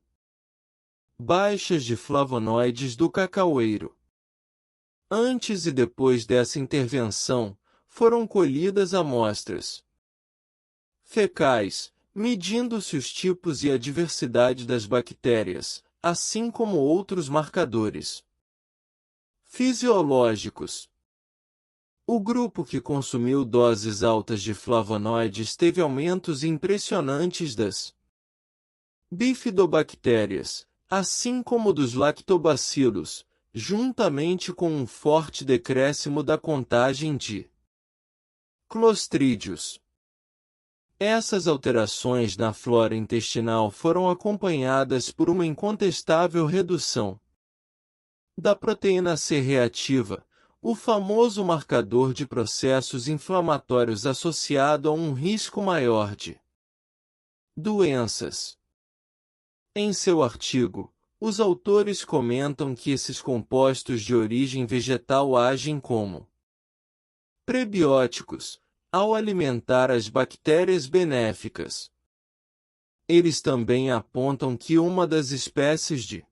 baixas de flavonoides do cacaueiro. Antes e depois dessa intervenção, foram colhidas amostras fecais, medindo-se os tipos e a diversidade das bactérias, assim como outros marcadores fisiológicos. O grupo que consumiu doses altas de flavonoides teve aumentos impressionantes das bifidobactérias, assim como dos lactobacilos, juntamente com um forte decréscimo da contagem de clostrídeos. Essas alterações na flora intestinal foram acompanhadas por uma incontestável redução da proteína C reativa, o famoso marcador de processos inflamatórios associado a um risco maior de doenças. Em seu artigo, os autores comentam que esses compostos de origem vegetal agem como prebióticos, ao alimentar as bactérias benéficas. Eles também apontam que uma das espécies de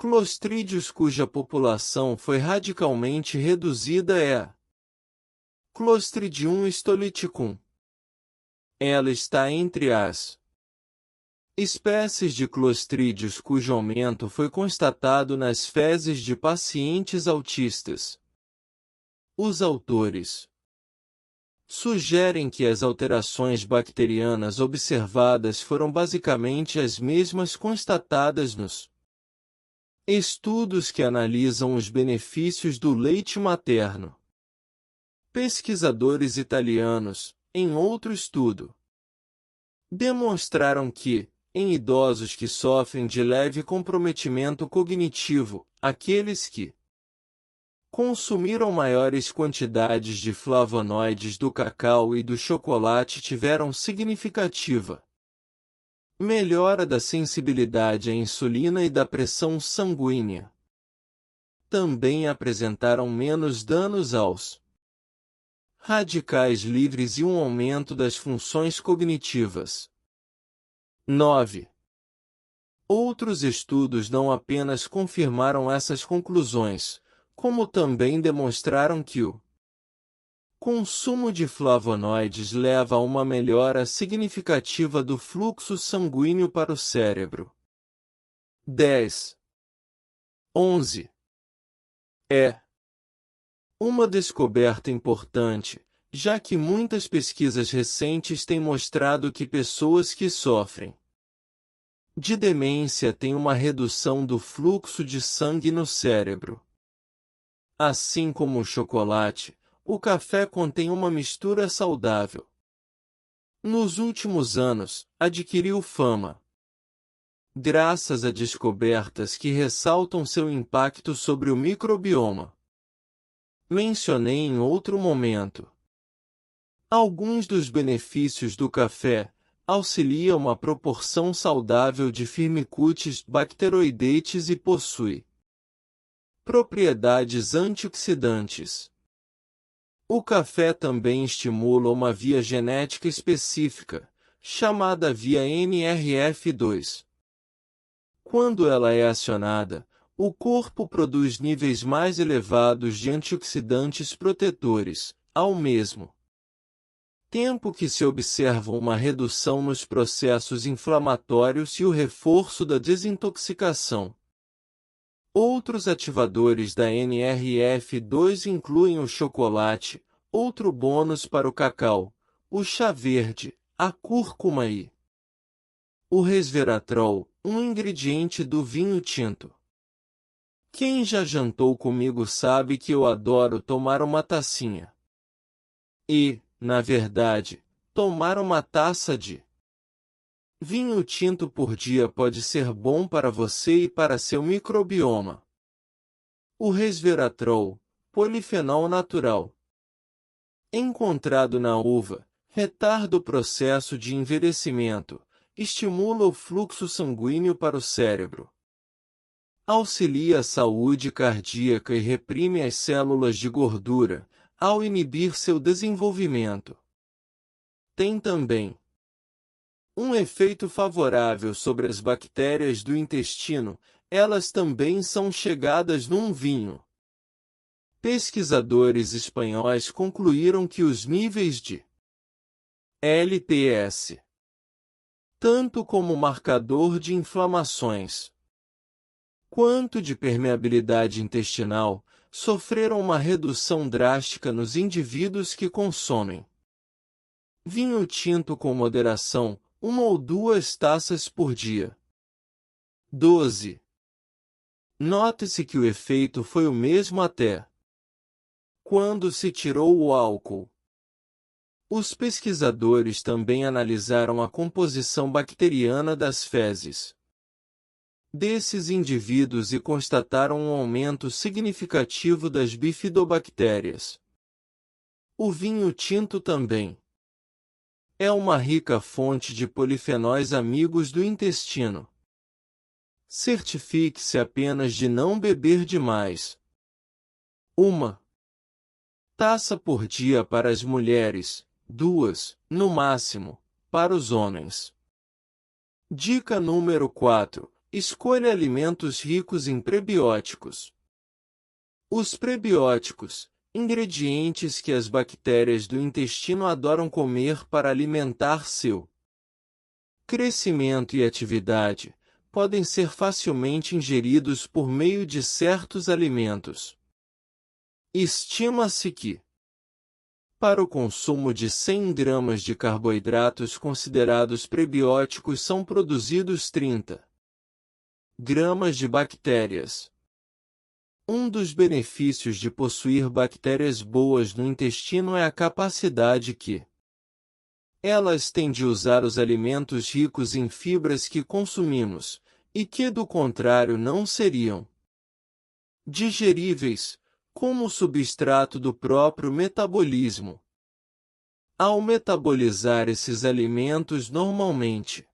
clostrídeos cuja população foi radicalmente reduzida é a Clostridium histolyticum. Ela está entre as espécies de clostrídeos cujo aumento foi constatado nas fezes de pacientes autistas. Os autores sugerem que as alterações bacterianas observadas foram basicamente as mesmas constatadas nos estudos que analisam os benefícios do leite materno. Pesquisadores italianos, em outro estudo, demonstraram que, em idosos que sofrem de leve comprometimento cognitivo, aqueles que consumiram maiores quantidades de flavonoides do cacau e do chocolate tiveram significativa melhora da sensibilidade à insulina e da pressão sanguínea. Também apresentaram menos danos aos radicais livres e um aumento das funções cognitivas. 9. Outros estudos não apenas confirmaram essas conclusões, como também demonstraram que o consumo de flavonoides leva a uma melhora significativa do fluxo sanguíneo para o cérebro. 10. 11. É uma descoberta importante, já que muitas pesquisas recentes têm mostrado que pessoas que sofrem de demência têm uma redução do fluxo de sangue no cérebro. Assim como o chocolate, o café contém uma mistura saudável. Nos últimos anos, adquiriu fama, graças a descobertas que ressaltam seu impacto sobre o microbioma. Mencionei em outro momento. Alguns dos benefícios do café auxilia uma proporção saudável de firmicutes bacteroidetes e possui propriedades antioxidantes. O café também estimula uma via genética específica, chamada via NRF2. Quando ela é acionada, o corpo produz níveis mais elevados de antioxidantes protetores, ao mesmo tempo que se observa uma redução nos processos inflamatórios e o reforço da desintoxicação. Outros ativadores da NRF2 incluem o chocolate, outro bônus para o cacau, o chá verde, a cúrcuma e o resveratrol, um ingrediente do vinho tinto, Quem já jantou comigo sabe que eu adoro tomar uma tacinha. E, na verdade, tomar uma taça de vinho tinto por dia pode ser bom para você e para seu microbioma. O resveratrol, polifenol natural, encontrado na uva, retarda o processo de envelhecimento, estimula o fluxo sanguíneo para o cérebro, auxilia a saúde cardíaca e reprime as células de gordura, ao inibir seu desenvolvimento. Tem também um efeito favorável sobre as bactérias do intestino, elas também são chegadas num vinho. Pesquisadores espanhóis concluíram que os níveis de LPS, tanto como marcador de inflamações, quanto de permeabilidade intestinal, sofreram uma redução drástica nos indivíduos que consomem vinho tinto com moderação, 1 ou 2 taças por dia. 12. Note-se que o efeito foi o mesmo até quando se tirou o álcool. Os pesquisadores também analisaram a composição bacteriana das fezes desses indivíduos e constataram um aumento significativo das bifidobactérias. O vinho tinto também é uma rica fonte de polifenóis amigos do intestino. Certifique-se apenas de não beber demais. 1 taça por dia para as mulheres, 2, no máximo, para os homens. Dica número 4. Escolha alimentos ricos em prebióticos. Os prebióticos, ingredientes que as bactérias do intestino adoram comer para alimentar seu crescimento e atividade, podem ser facilmente ingeridos por meio de certos alimentos. Estima-se que, para o consumo de 100 gramas de carboidratos considerados prebióticos são produzidos 30 gramas de bactérias. Um dos benefícios de possuir bactérias boas no intestino é a capacidade que elas têm de usar os alimentos ricos em fibras que consumimos, e que do contrário não seriam digeríveis, como substrato do próprio metabolismo. Ao metabolizar esses alimentos normalmente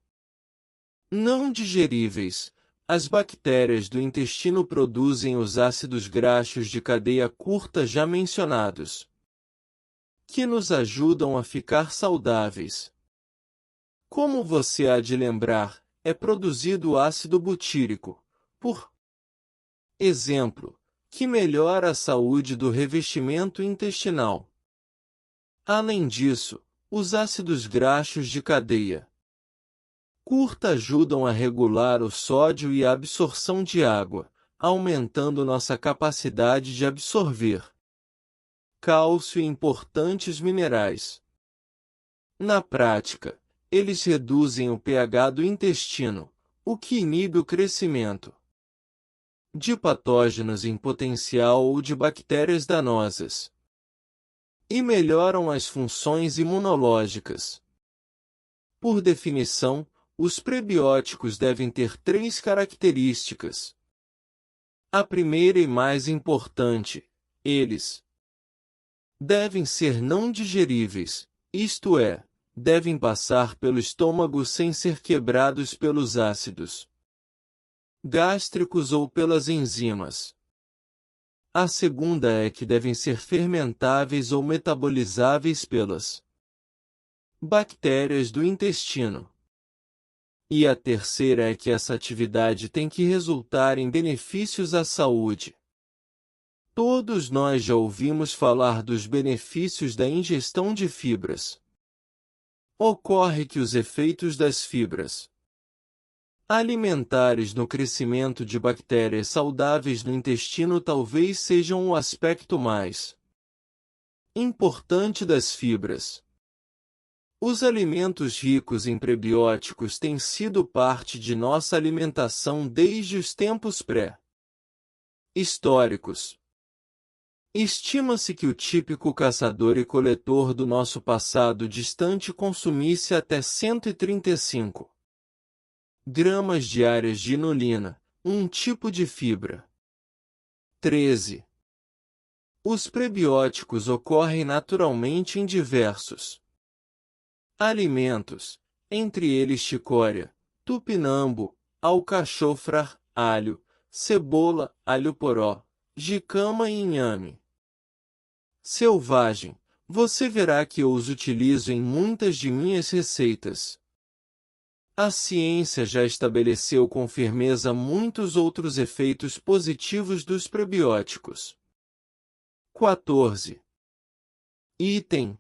não digeríveis, as bactérias do intestino produzem os ácidos graxos de cadeia curta já mencionados, que nos ajudam a ficar saudáveis. Como você há de lembrar, é produzido o ácido butírico, por exemplo, que melhora a saúde do revestimento intestinal. Além disso, os ácidos graxos de cadeia curta ajudam a regular o sódio e a absorção de água, aumentando nossa capacidade de absorver cálcio e importantes minerais. Na prática, eles reduzem o pH do intestino, o que inibe o crescimento de patógenos em potencial ou de bactérias danosas, e melhoram as funções imunológicas. Por definição, os prebióticos devem ter 3 características. A primeira e mais importante, eles devem ser não digeríveis, isto é, devem passar pelo estômago sem ser quebrados pelos ácidos gástricos ou pelas enzimas. A segunda é que devem ser fermentáveis ou metabolizáveis pelas bactérias do intestino. E a terceira é que essa atividade tem que resultar em benefícios à saúde. Todos nós já ouvimos falar dos benefícios da ingestão de fibras. Ocorre que os efeitos das fibras alimentares no crescimento de bactérias saudáveis no intestino talvez sejam o aspecto mais importante das fibras. Os alimentos ricos em prebióticos têm sido parte de nossa alimentação desde os tempos pré-históricos. Históricos. Estima-se que o típico caçador e coletor do nosso passado distante consumisse até 135 gramas diárias de inulina, um tipo de fibra. 13. Os prebióticos ocorrem naturalmente em diversos alimentos, entre eles chicória, tupinambo, alcachofra, alho, cebola, alho-poró, jicama e inhame. Selvagem, você verá que eu os utilizo em muitas de minhas receitas. A ciência já estabeleceu com firmeza muitos outros efeitos positivos dos prebióticos. 14. Item.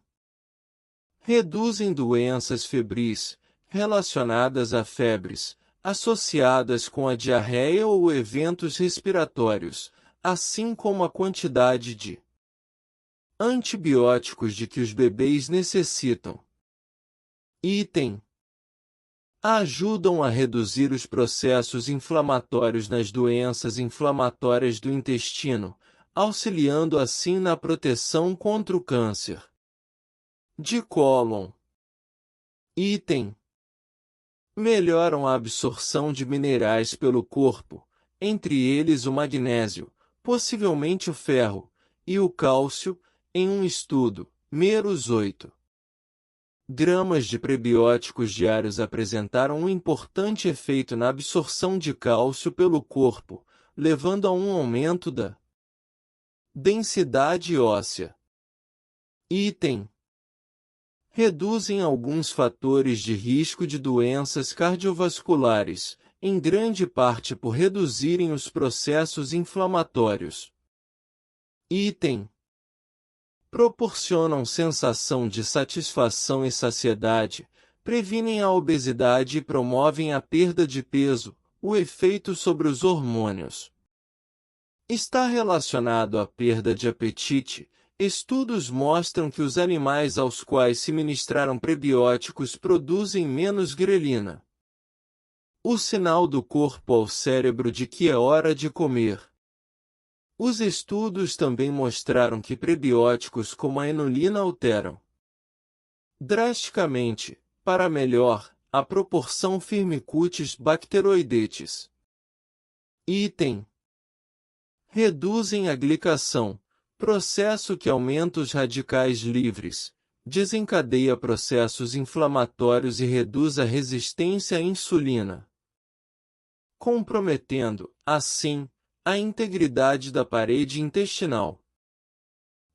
Reduzem doenças febris, relacionadas a febres, associadas com a diarreia ou eventos respiratórios, assim como a quantidade de antibióticos de que os bebês necessitam. Item. Ajudam a reduzir os processos inflamatórios nas doenças inflamatórias do intestino, auxiliando assim na proteção contra o câncer de cólon. Item. Melhoram a absorção de minerais pelo corpo, entre eles o magnésio, possivelmente o ferro, e o cálcio, em um estudo, meros 8 gramas de prebióticos diários apresentaram um importante efeito na absorção de cálcio pelo corpo, levando a um aumento da densidade óssea. Item. Reduzem alguns fatores de risco de doenças cardiovasculares, em grande parte por reduzirem os processos inflamatórios. Item. Proporcionam sensação de satisfação e saciedade, previnem a obesidade e promovem a perda de peso, o efeito sobre os hormônios. Está relacionado à perda de apetite. Estudos mostram que os animais aos quais se ministraram prebióticos produzem menos grelina, o sinal do corpo ao cérebro de que é hora de comer. Os estudos também mostraram que prebióticos como a inulina alteram drasticamente, para melhor, a proporção Firmicutes-bacteroidetes. Item. Reduzem a glicação, processo que aumenta os radicais livres, desencadeia processos inflamatórios e reduz a resistência à insulina, comprometendo, assim, a integridade da parede intestinal.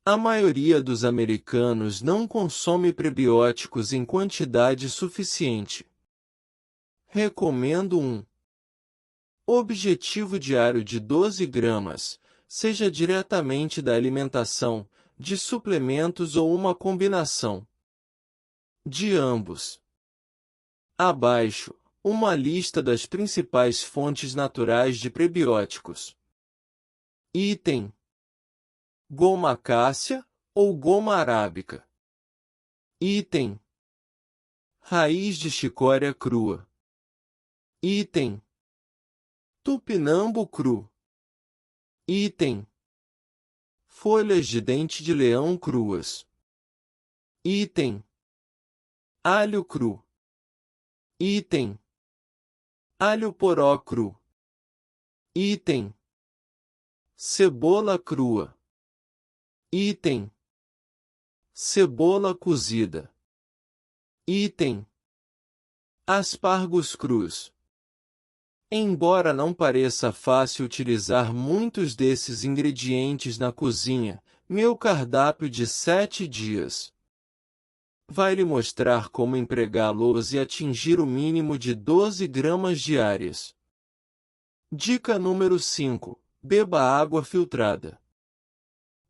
A maioria dos americanos não consome prebióticos em quantidade suficiente. Recomendo um objetivo diário de 12 gramas, seja diretamente da alimentação, de suplementos ou uma combinação de ambos. Abaixo, uma lista das principais fontes naturais de prebióticos. Item. Goma cássia ou goma arábica. Item. Raiz de chicória crua. Item. Tupinambo cru. Item. Folhas de dente de leão cruas. Item. Alho cru. Item. Alho poró cru. Item. Cebola crua. Item. Cebola cozida. Item. Aspargos crus. Embora não pareça fácil utilizar muitos desses ingredientes na cozinha, meu cardápio de 7 dias vai lhe mostrar como empregá-los e atingir o mínimo de 12 gramas diárias. Dica número 5. Beba água filtrada.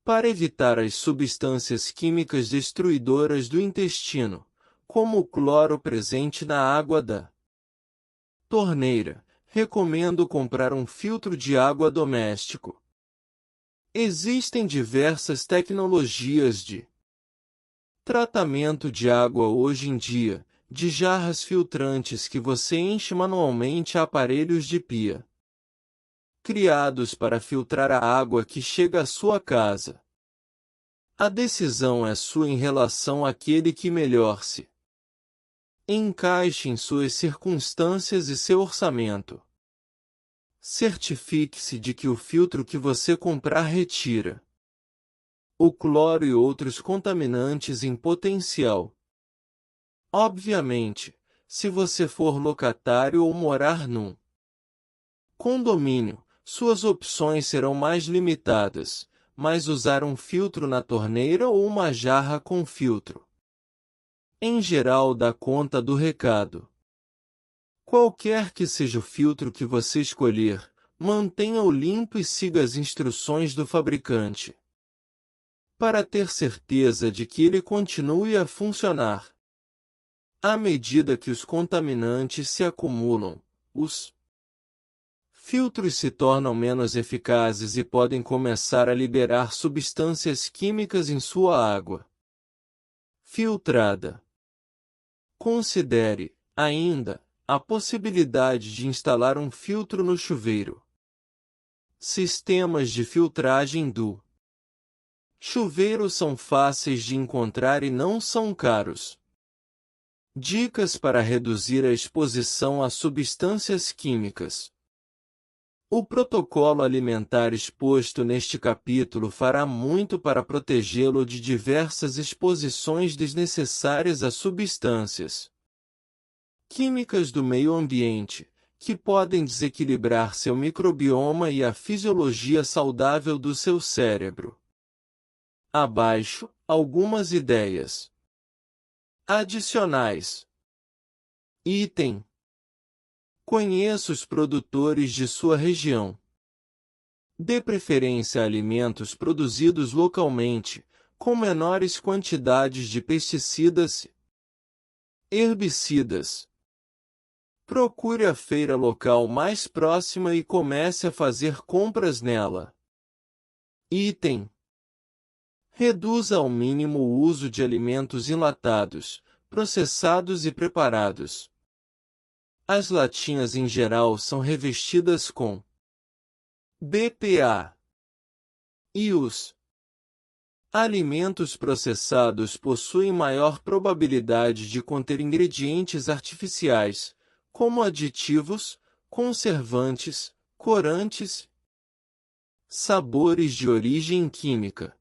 Para evitar as substâncias químicas destruidoras do intestino, como o cloro presente na água da torneira, recomendo comprar um filtro de água doméstico. Existem diversas tecnologias de tratamento de água hoje em dia, de jarras filtrantes que você enche manualmente a aparelhos de pia criados para filtrar a água que chega à sua casa. A decisão é sua em relação àquele que melhor se encaixe em suas circunstâncias e seu orçamento. Certifique-se de que o filtro que você comprar retira o cloro e outros contaminantes em potencial. Obviamente, se você for locatário ou morar num condomínio, suas opções serão mais limitadas, mas usar um filtro na torneira ou uma jarra com filtro, em geral, dá conta do recado. Qualquer que seja o filtro que você escolher, mantenha-o limpo e siga as instruções do fabricante, para ter certeza de que ele continue a funcionar. À medida que os contaminantes se acumulam, os filtros se tornam menos eficazes e podem começar a liberar substâncias químicas em sua água filtrada. Considere, ainda, a possibilidade de instalar um filtro no chuveiro. Sistemas de filtragem do chuveiro são fáceis de encontrar e não são caros. Dicas para reduzir a exposição a substâncias químicas. O protocolo alimentar exposto neste capítulo fará muito para protegê-lo de diversas exposições desnecessárias a substâncias químicas do meio ambiente, que podem desequilibrar seu microbioma e a fisiologia saudável do seu cérebro. Abaixo, algumas ideias adicionais. Item: conheça os produtores de sua região. Dê preferência a alimentos produzidos localmente, com menores quantidades de pesticidas e herbicidas. Procure a feira local mais próxima e comece a fazer compras nela. Item: reduza ao mínimo o uso de alimentos enlatados, processados e preparados. As latinhas em geral são revestidas com BPA. E os alimentos processados possuem maior probabilidade de conter ingredientes artificiais, como aditivos, conservantes, corantes, sabores de origem química.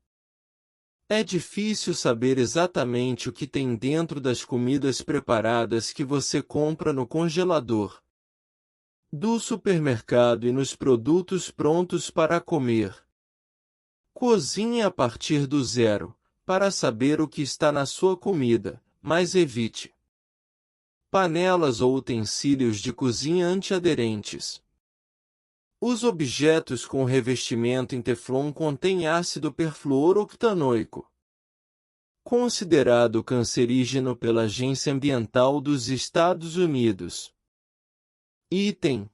É difícil saber exatamente o que tem dentro das comidas preparadas que você compra no congelador do supermercado e nos produtos prontos para comer. Cozinhe a partir do zero, para saber o que está na sua comida, mas evite panelas ou utensílios de cozinha antiaderentes. Os objetos com revestimento em teflon contêm ácido perfluorooctanoico, considerado cancerígeno pela Agência Ambiental dos Estados Unidos. Item: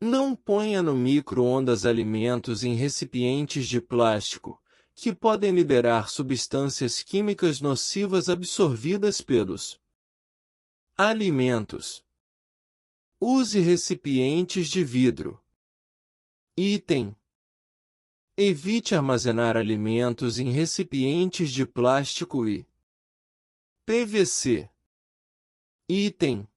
não ponha no micro-ondas alimentos em recipientes de plástico, que podem liberar substâncias químicas nocivas absorvidas pelos alimentos. Use recipientes de vidro. Item: evite armazenar alimentos em recipientes de plástico e PVC. Item: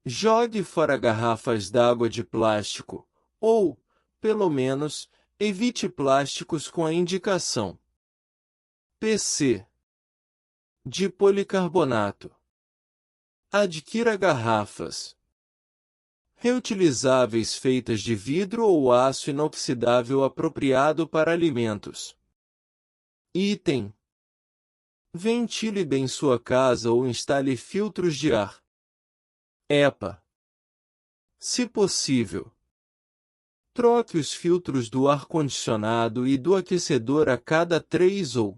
jogue fora garrafas d'água de plástico, ou, pelo menos, evite plásticos com a indicação PC de policarbonato. Adquira garrafas reutilizáveis feitas de vidro ou aço inoxidável apropriado para alimentos. Item: ventile bem sua casa ou instale filtros de ar EPA. Se possível, troque os filtros do ar-condicionado e do aquecedor a cada 3 ou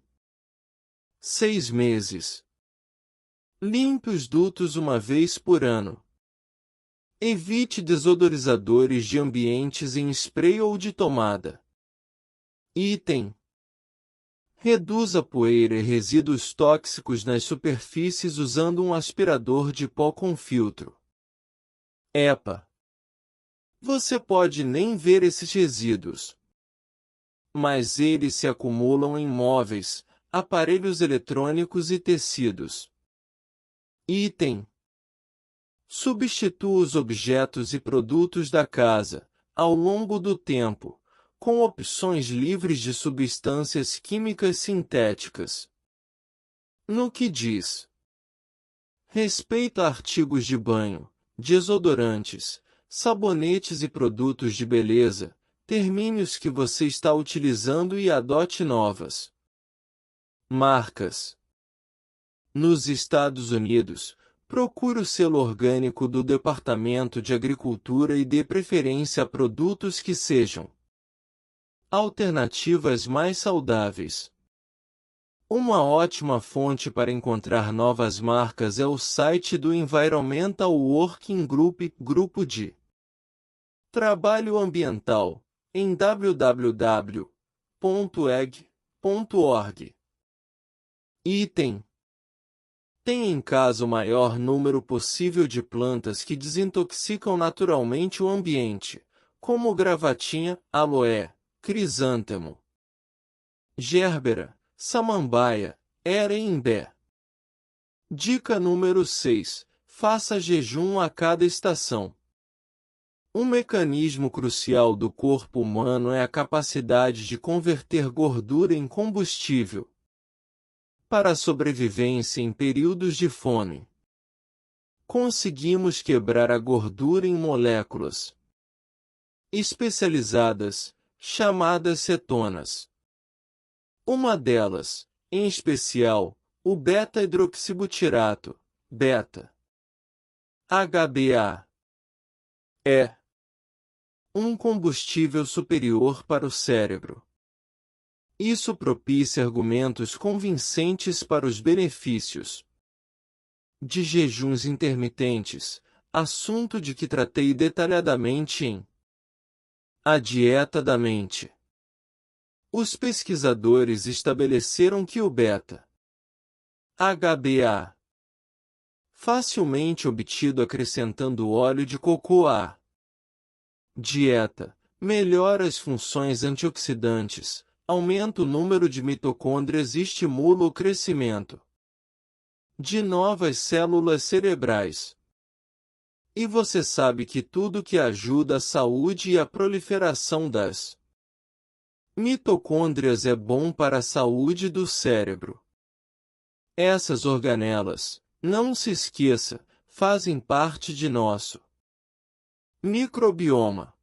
6 meses. Limpe os dutos uma vez por ano. Evite desodorizadores de ambientes em spray ou de tomada. Item: reduza poeira e resíduos tóxicos nas superfícies usando um aspirador de pó com filtro EPA. Você pode nem ver esses resíduos, mas eles se acumulam em móveis, aparelhos eletrônicos e tecidos. Item: substitua os objetos e produtos da casa, ao longo do tempo, com opções livres de substâncias químicas sintéticas. No que diz respeito a artigos de banho, desodorantes, sabonetes e produtos de beleza, termine os que você está utilizando e adote novas marcas. Nos Estados Unidos, procure o selo orgânico do Departamento de Agricultura e dê preferência a produtos que sejam alternativas mais saudáveis. Uma ótima fonte para encontrar novas marcas é o site do Environmental Working Group, grupo de trabalho ambiental, em www.eg.org. Item: tenha em casa o maior número possível de plantas que desintoxicam naturalmente o ambiente, como gravatinha, aloé, crisântemo, gerbera, samambaia, era e imbé. Dica número 6. Faça jejum a cada estação. Um mecanismo crucial do corpo humano é a capacidade de converter gordura em combustível para a sobrevivência em períodos de fome. Conseguimos quebrar a gordura em moléculas especializadas, chamadas cetonas. Uma delas, em especial, o beta-hidroxibutirato, beta, HBA, é um combustível superior para o cérebro. Isso propicia argumentos convincentes para os benefícios de jejuns intermitentes, assunto de que tratei detalhadamente em A Dieta da Mente. Os pesquisadores estabeleceram que o beta-HBA, facilmente obtido acrescentando óleo de coco à dieta, melhora as funções antioxidantes, aumenta o número de mitocôndrias e estimula o crescimento de novas células cerebrais. E você sabe que tudo que ajuda a saúde e a proliferação das mitocôndrias é bom para a saúde do cérebro. Essas organelas, não se esqueça, fazem parte de nosso microbioma.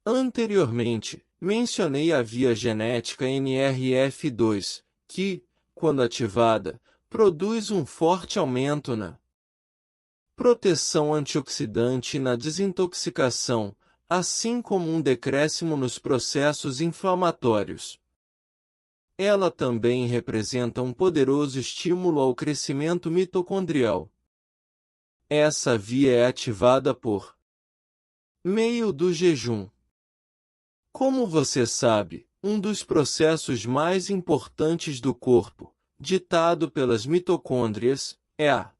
Anteriormente, mencionei a via genética NRF2, que, quando ativada, produz um forte aumento na proteção antioxidante e na desintoxicação, assim como um decréscimo nos processos inflamatórios. Ela também representa um poderoso estímulo ao crescimento mitocondrial. Essa via é ativada por meio do jejum. Como você sabe, um dos processos mais importantes do corpo, ditado pelas mitocôndrias, é a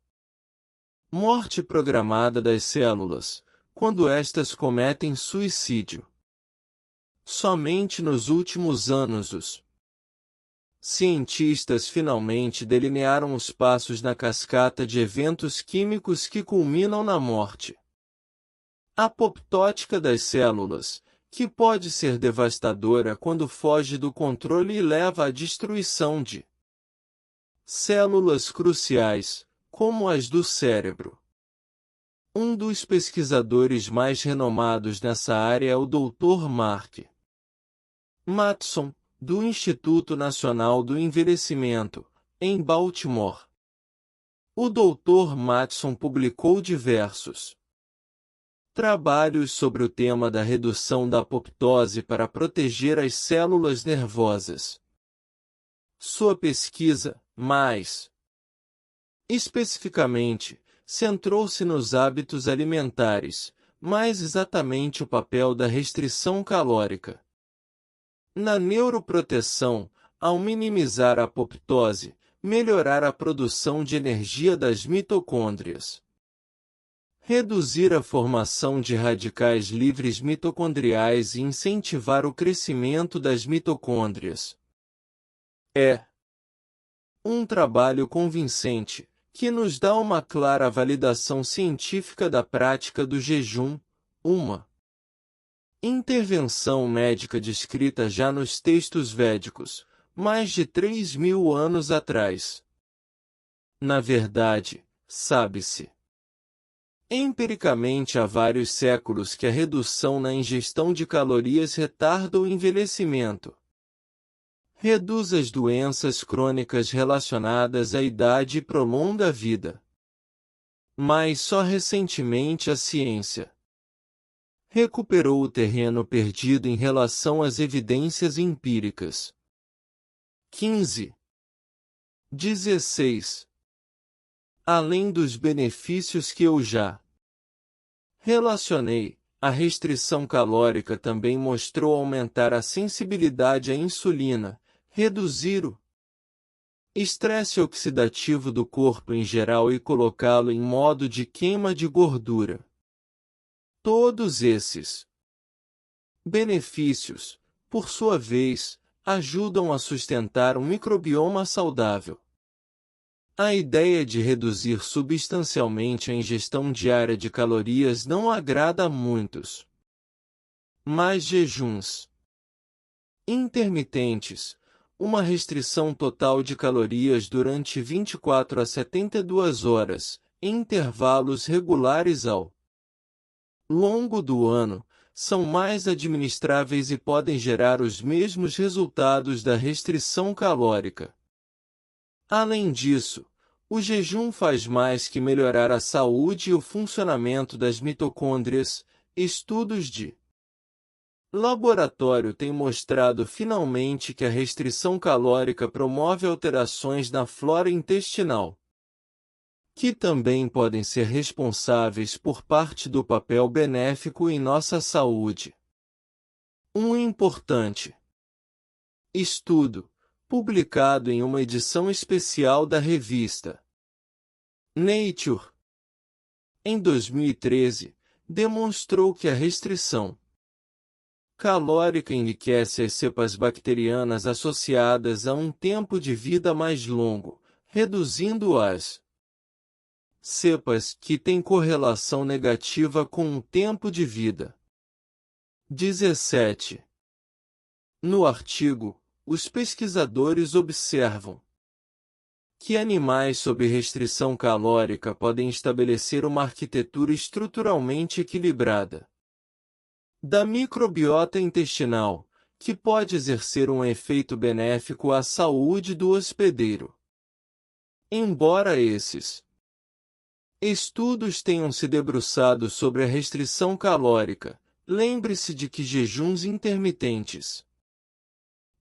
morte programada das células, quando estas cometem suicídio. Somente nos últimos anos os cientistas finalmente delinearam os passos na cascata de eventos químicos que culminam na morte apoptótica das células, que pode ser devastadora quando foge do controle e leva à destruição de células cruciais, como as do cérebro. Um dos pesquisadores mais renomados nessa área é o Dr. Mark Mattson, do Instituto Nacional do Envelhecimento, em Baltimore. O Dr. Mattson publicou diversos trabalhos sobre o tema da redução da apoptose para proteger as células nervosas. Sua pesquisa, mais especificamente, centrou-se nos hábitos alimentares, mais exatamente o papel da restrição calórica na neuroproteção, ao minimizar a apoptose, melhorar a produção de energia das mitocôndrias, reduzir a formação de radicais livres mitocondriais e incentivar o crescimento das mitocôndrias. É um trabalho convincente, que nos dá uma clara validação científica da prática do jejum, uma intervenção médica descrita já nos textos védicos, mais de 3.000 anos atrás. Na verdade, sabe-se empiricamente há vários séculos que a redução na ingestão de calorias retarda o envelhecimento, reduz as doenças crônicas relacionadas à idade e prolonga a vida. Mas só recentemente a ciência recuperou o terreno perdido em relação às evidências empíricas. 15. 16. Além dos benefícios que eu já relacionei, a restrição calórica também mostrou aumentar a sensibilidade à insulina, reduzir o estresse oxidativo do corpo em geral e colocá-lo em modo de queima de gordura. Todos esses benefícios, por sua vez, ajudam a sustentar um microbioma saudável. A ideia de reduzir substancialmente a ingestão diária de calorias não agrada a muitos. Mas jejuns intermitentes, uma restrição total de calorias durante 24 a 72 horas, em intervalos regulares ao longo do ano, são mais administráveis e podem gerar os mesmos resultados da restrição calórica. Além disso, o jejum faz mais que melhorar a saúde e o funcionamento das mitocôndrias. Estudos de laboratório têm mostrado finalmente que a restrição calórica promove alterações na flora intestinal, que também podem ser responsáveis por parte do papel benéfico em nossa saúde. Um importante estudo, publicado em uma edição especial da revista Nature, em 2013, demonstrou que a restrição calórica enriquece as cepas bacterianas associadas a um tempo de vida mais longo, reduzindo as cepas que têm correlação negativa com o tempo de vida. 17. No artigo, os pesquisadores observam que animais sob restrição calórica podem estabelecer uma arquitetura estruturalmente equilibrada da microbiota intestinal, que pode exercer um efeito benéfico à saúde do hospedeiro. Embora esses estudos tenham se debruçado sobre a restrição calórica, lembre-se de que jejuns intermitentes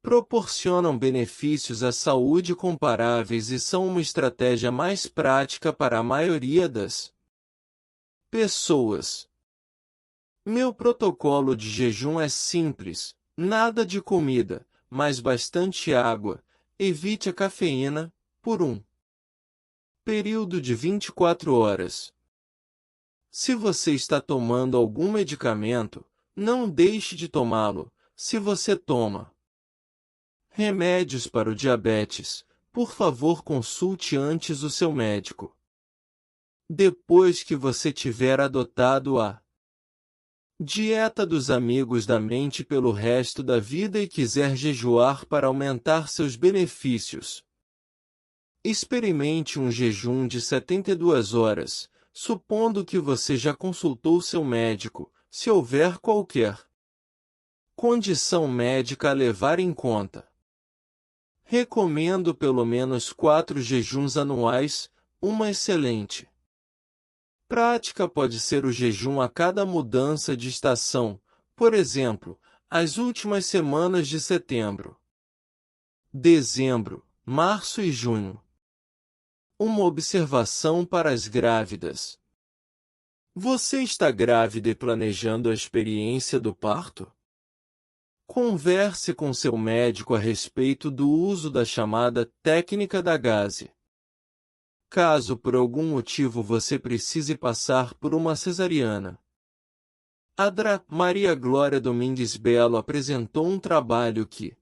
proporcionam benefícios à saúde comparáveis e são uma estratégia mais prática para a maioria das pessoas. Meu protocolo de jejum é simples, nada de comida, mas bastante água, evite a cafeína, por um período de 24 horas. Se você está tomando algum medicamento, não deixe de tomá-lo. Se você toma remédios para o diabetes, por favor consulte antes o seu médico. Depois que você tiver adotado a dieta dos amigos da mente pelo resto da vida e quiser jejuar para aumentar seus benefícios, experimente um jejum de 72 horas, supondo que você já consultou seu médico, se houver qualquer condição médica a levar em conta. Recomendo pelo menos 4 jejuns anuais, uma excelente prática pode ser o jejum a cada mudança de estação, por exemplo, as últimas semanas de setembro, dezembro, março e junho. Uma observação para as grávidas. Você está grávida e planejando a experiência do parto? Converse com seu médico a respeito do uso da chamada técnica da gase caso por algum motivo você precise passar por uma cesariana. A Dra. Maria Glória Domingues Belo apresentou um trabalho que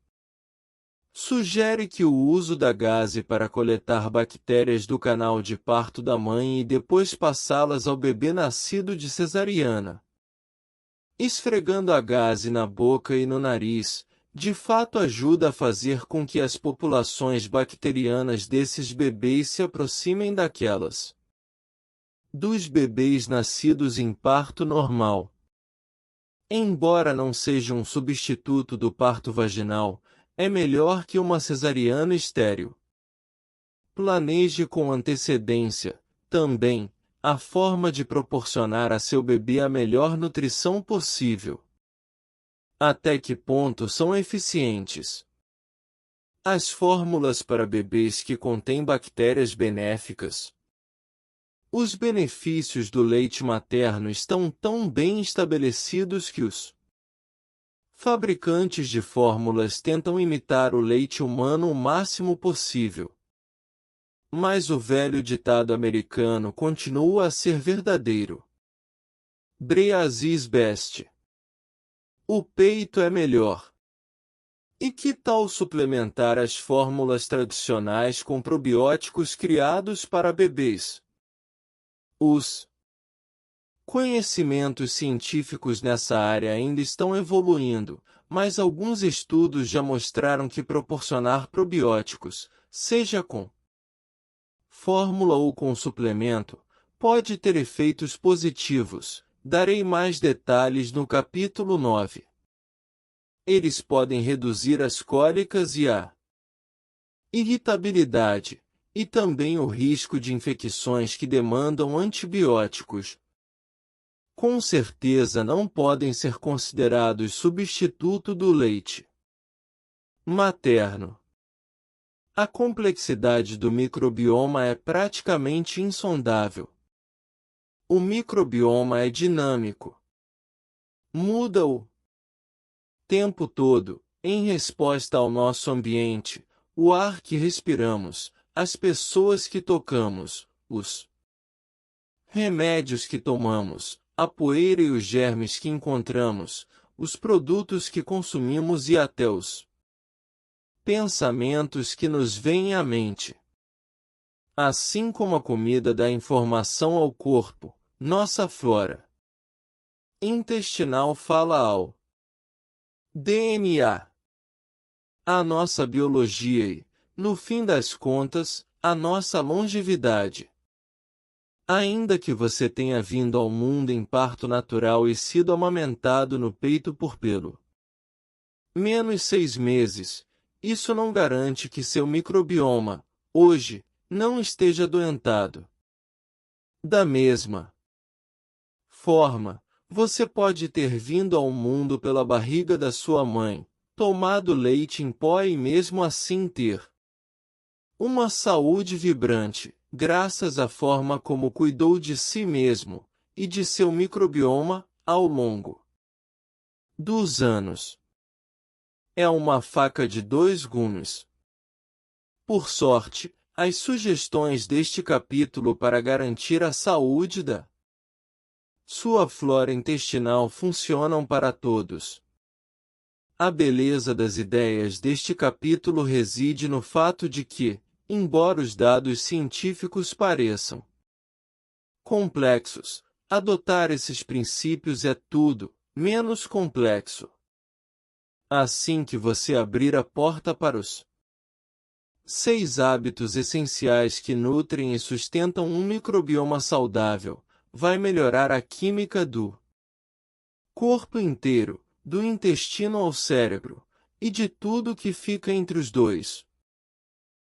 sugere que o uso da gaze para coletar bactérias do canal de parto da mãe e depois passá-las ao bebê nascido de cesariana, esfregando a gaze na boca e no nariz, de fato ajuda a fazer com que as populações bacterianas desses bebês se aproximem daquelas dos bebês nascidos em parto normal. Embora não seja um substituto do parto vaginal, é melhor que uma cesariana estéril. Planeje com antecedência, também, a forma de proporcionar a seu bebê a melhor nutrição possível. Até que ponto são eficientes as fórmulas para bebês que contêm bactérias benéficas? Os benefícios do leite materno estão tão bem estabelecidos que os fabricantes de fórmulas tentam imitar o leite humano o máximo possível. Mas o velho ditado americano continua a ser verdadeiro. Breast is best. O peito é melhor. E que tal suplementar as fórmulas tradicionais com probióticos criados para bebês? Os conhecimentos científicos nessa área ainda estão evoluindo, mas alguns estudos já mostraram que proporcionar probióticos, seja com fórmula ou com suplemento, pode ter efeitos positivos. Darei mais detalhes no capítulo 9. Eles podem reduzir as cólicas e a irritabilidade, e também o risco de infecções que demandam antibióticos. Com certeza não podem ser considerados substituto do leite materno. A complexidade do microbioma é praticamente insondável. O microbioma é dinâmico. Muda o tempo todo, em resposta ao nosso ambiente, o ar que respiramos, as pessoas que tocamos, os remédios que tomamos, a poeira e os germes que encontramos, os produtos que consumimos e até os pensamentos que nos vêm à mente. Assim como a comida dá informação ao corpo, nossa flora intestinal fala ao DNA, a nossa biologia e, no fim das contas, a nossa longevidade. Ainda que você tenha vindo ao mundo em parto natural e sido amamentado no peito por pelo menos 6 meses, isso não garante que seu microbioma, hoje, não esteja adoentado. Da mesma forma, você pode ter vindo ao mundo pela barriga da sua mãe, tomado leite em pó e mesmo assim ter uma saúde vibrante, graças à forma como cuidou de si mesmo e de seu microbioma ao longo dos anos. É uma faca de dois gumes. Por sorte, as sugestões deste capítulo para garantir a saúde da sua flora intestinal funcionam para todos. A beleza das ideias deste capítulo reside no fato de que, embora os dados científicos pareçam complexos, adotar esses princípios é tudo menos complexo. Assim que você abrir a porta para os 6 hábitos essenciais que nutrem e sustentam um microbioma saudável, vai melhorar a química do corpo inteiro, do intestino ao cérebro, e de tudo que fica entre os dois.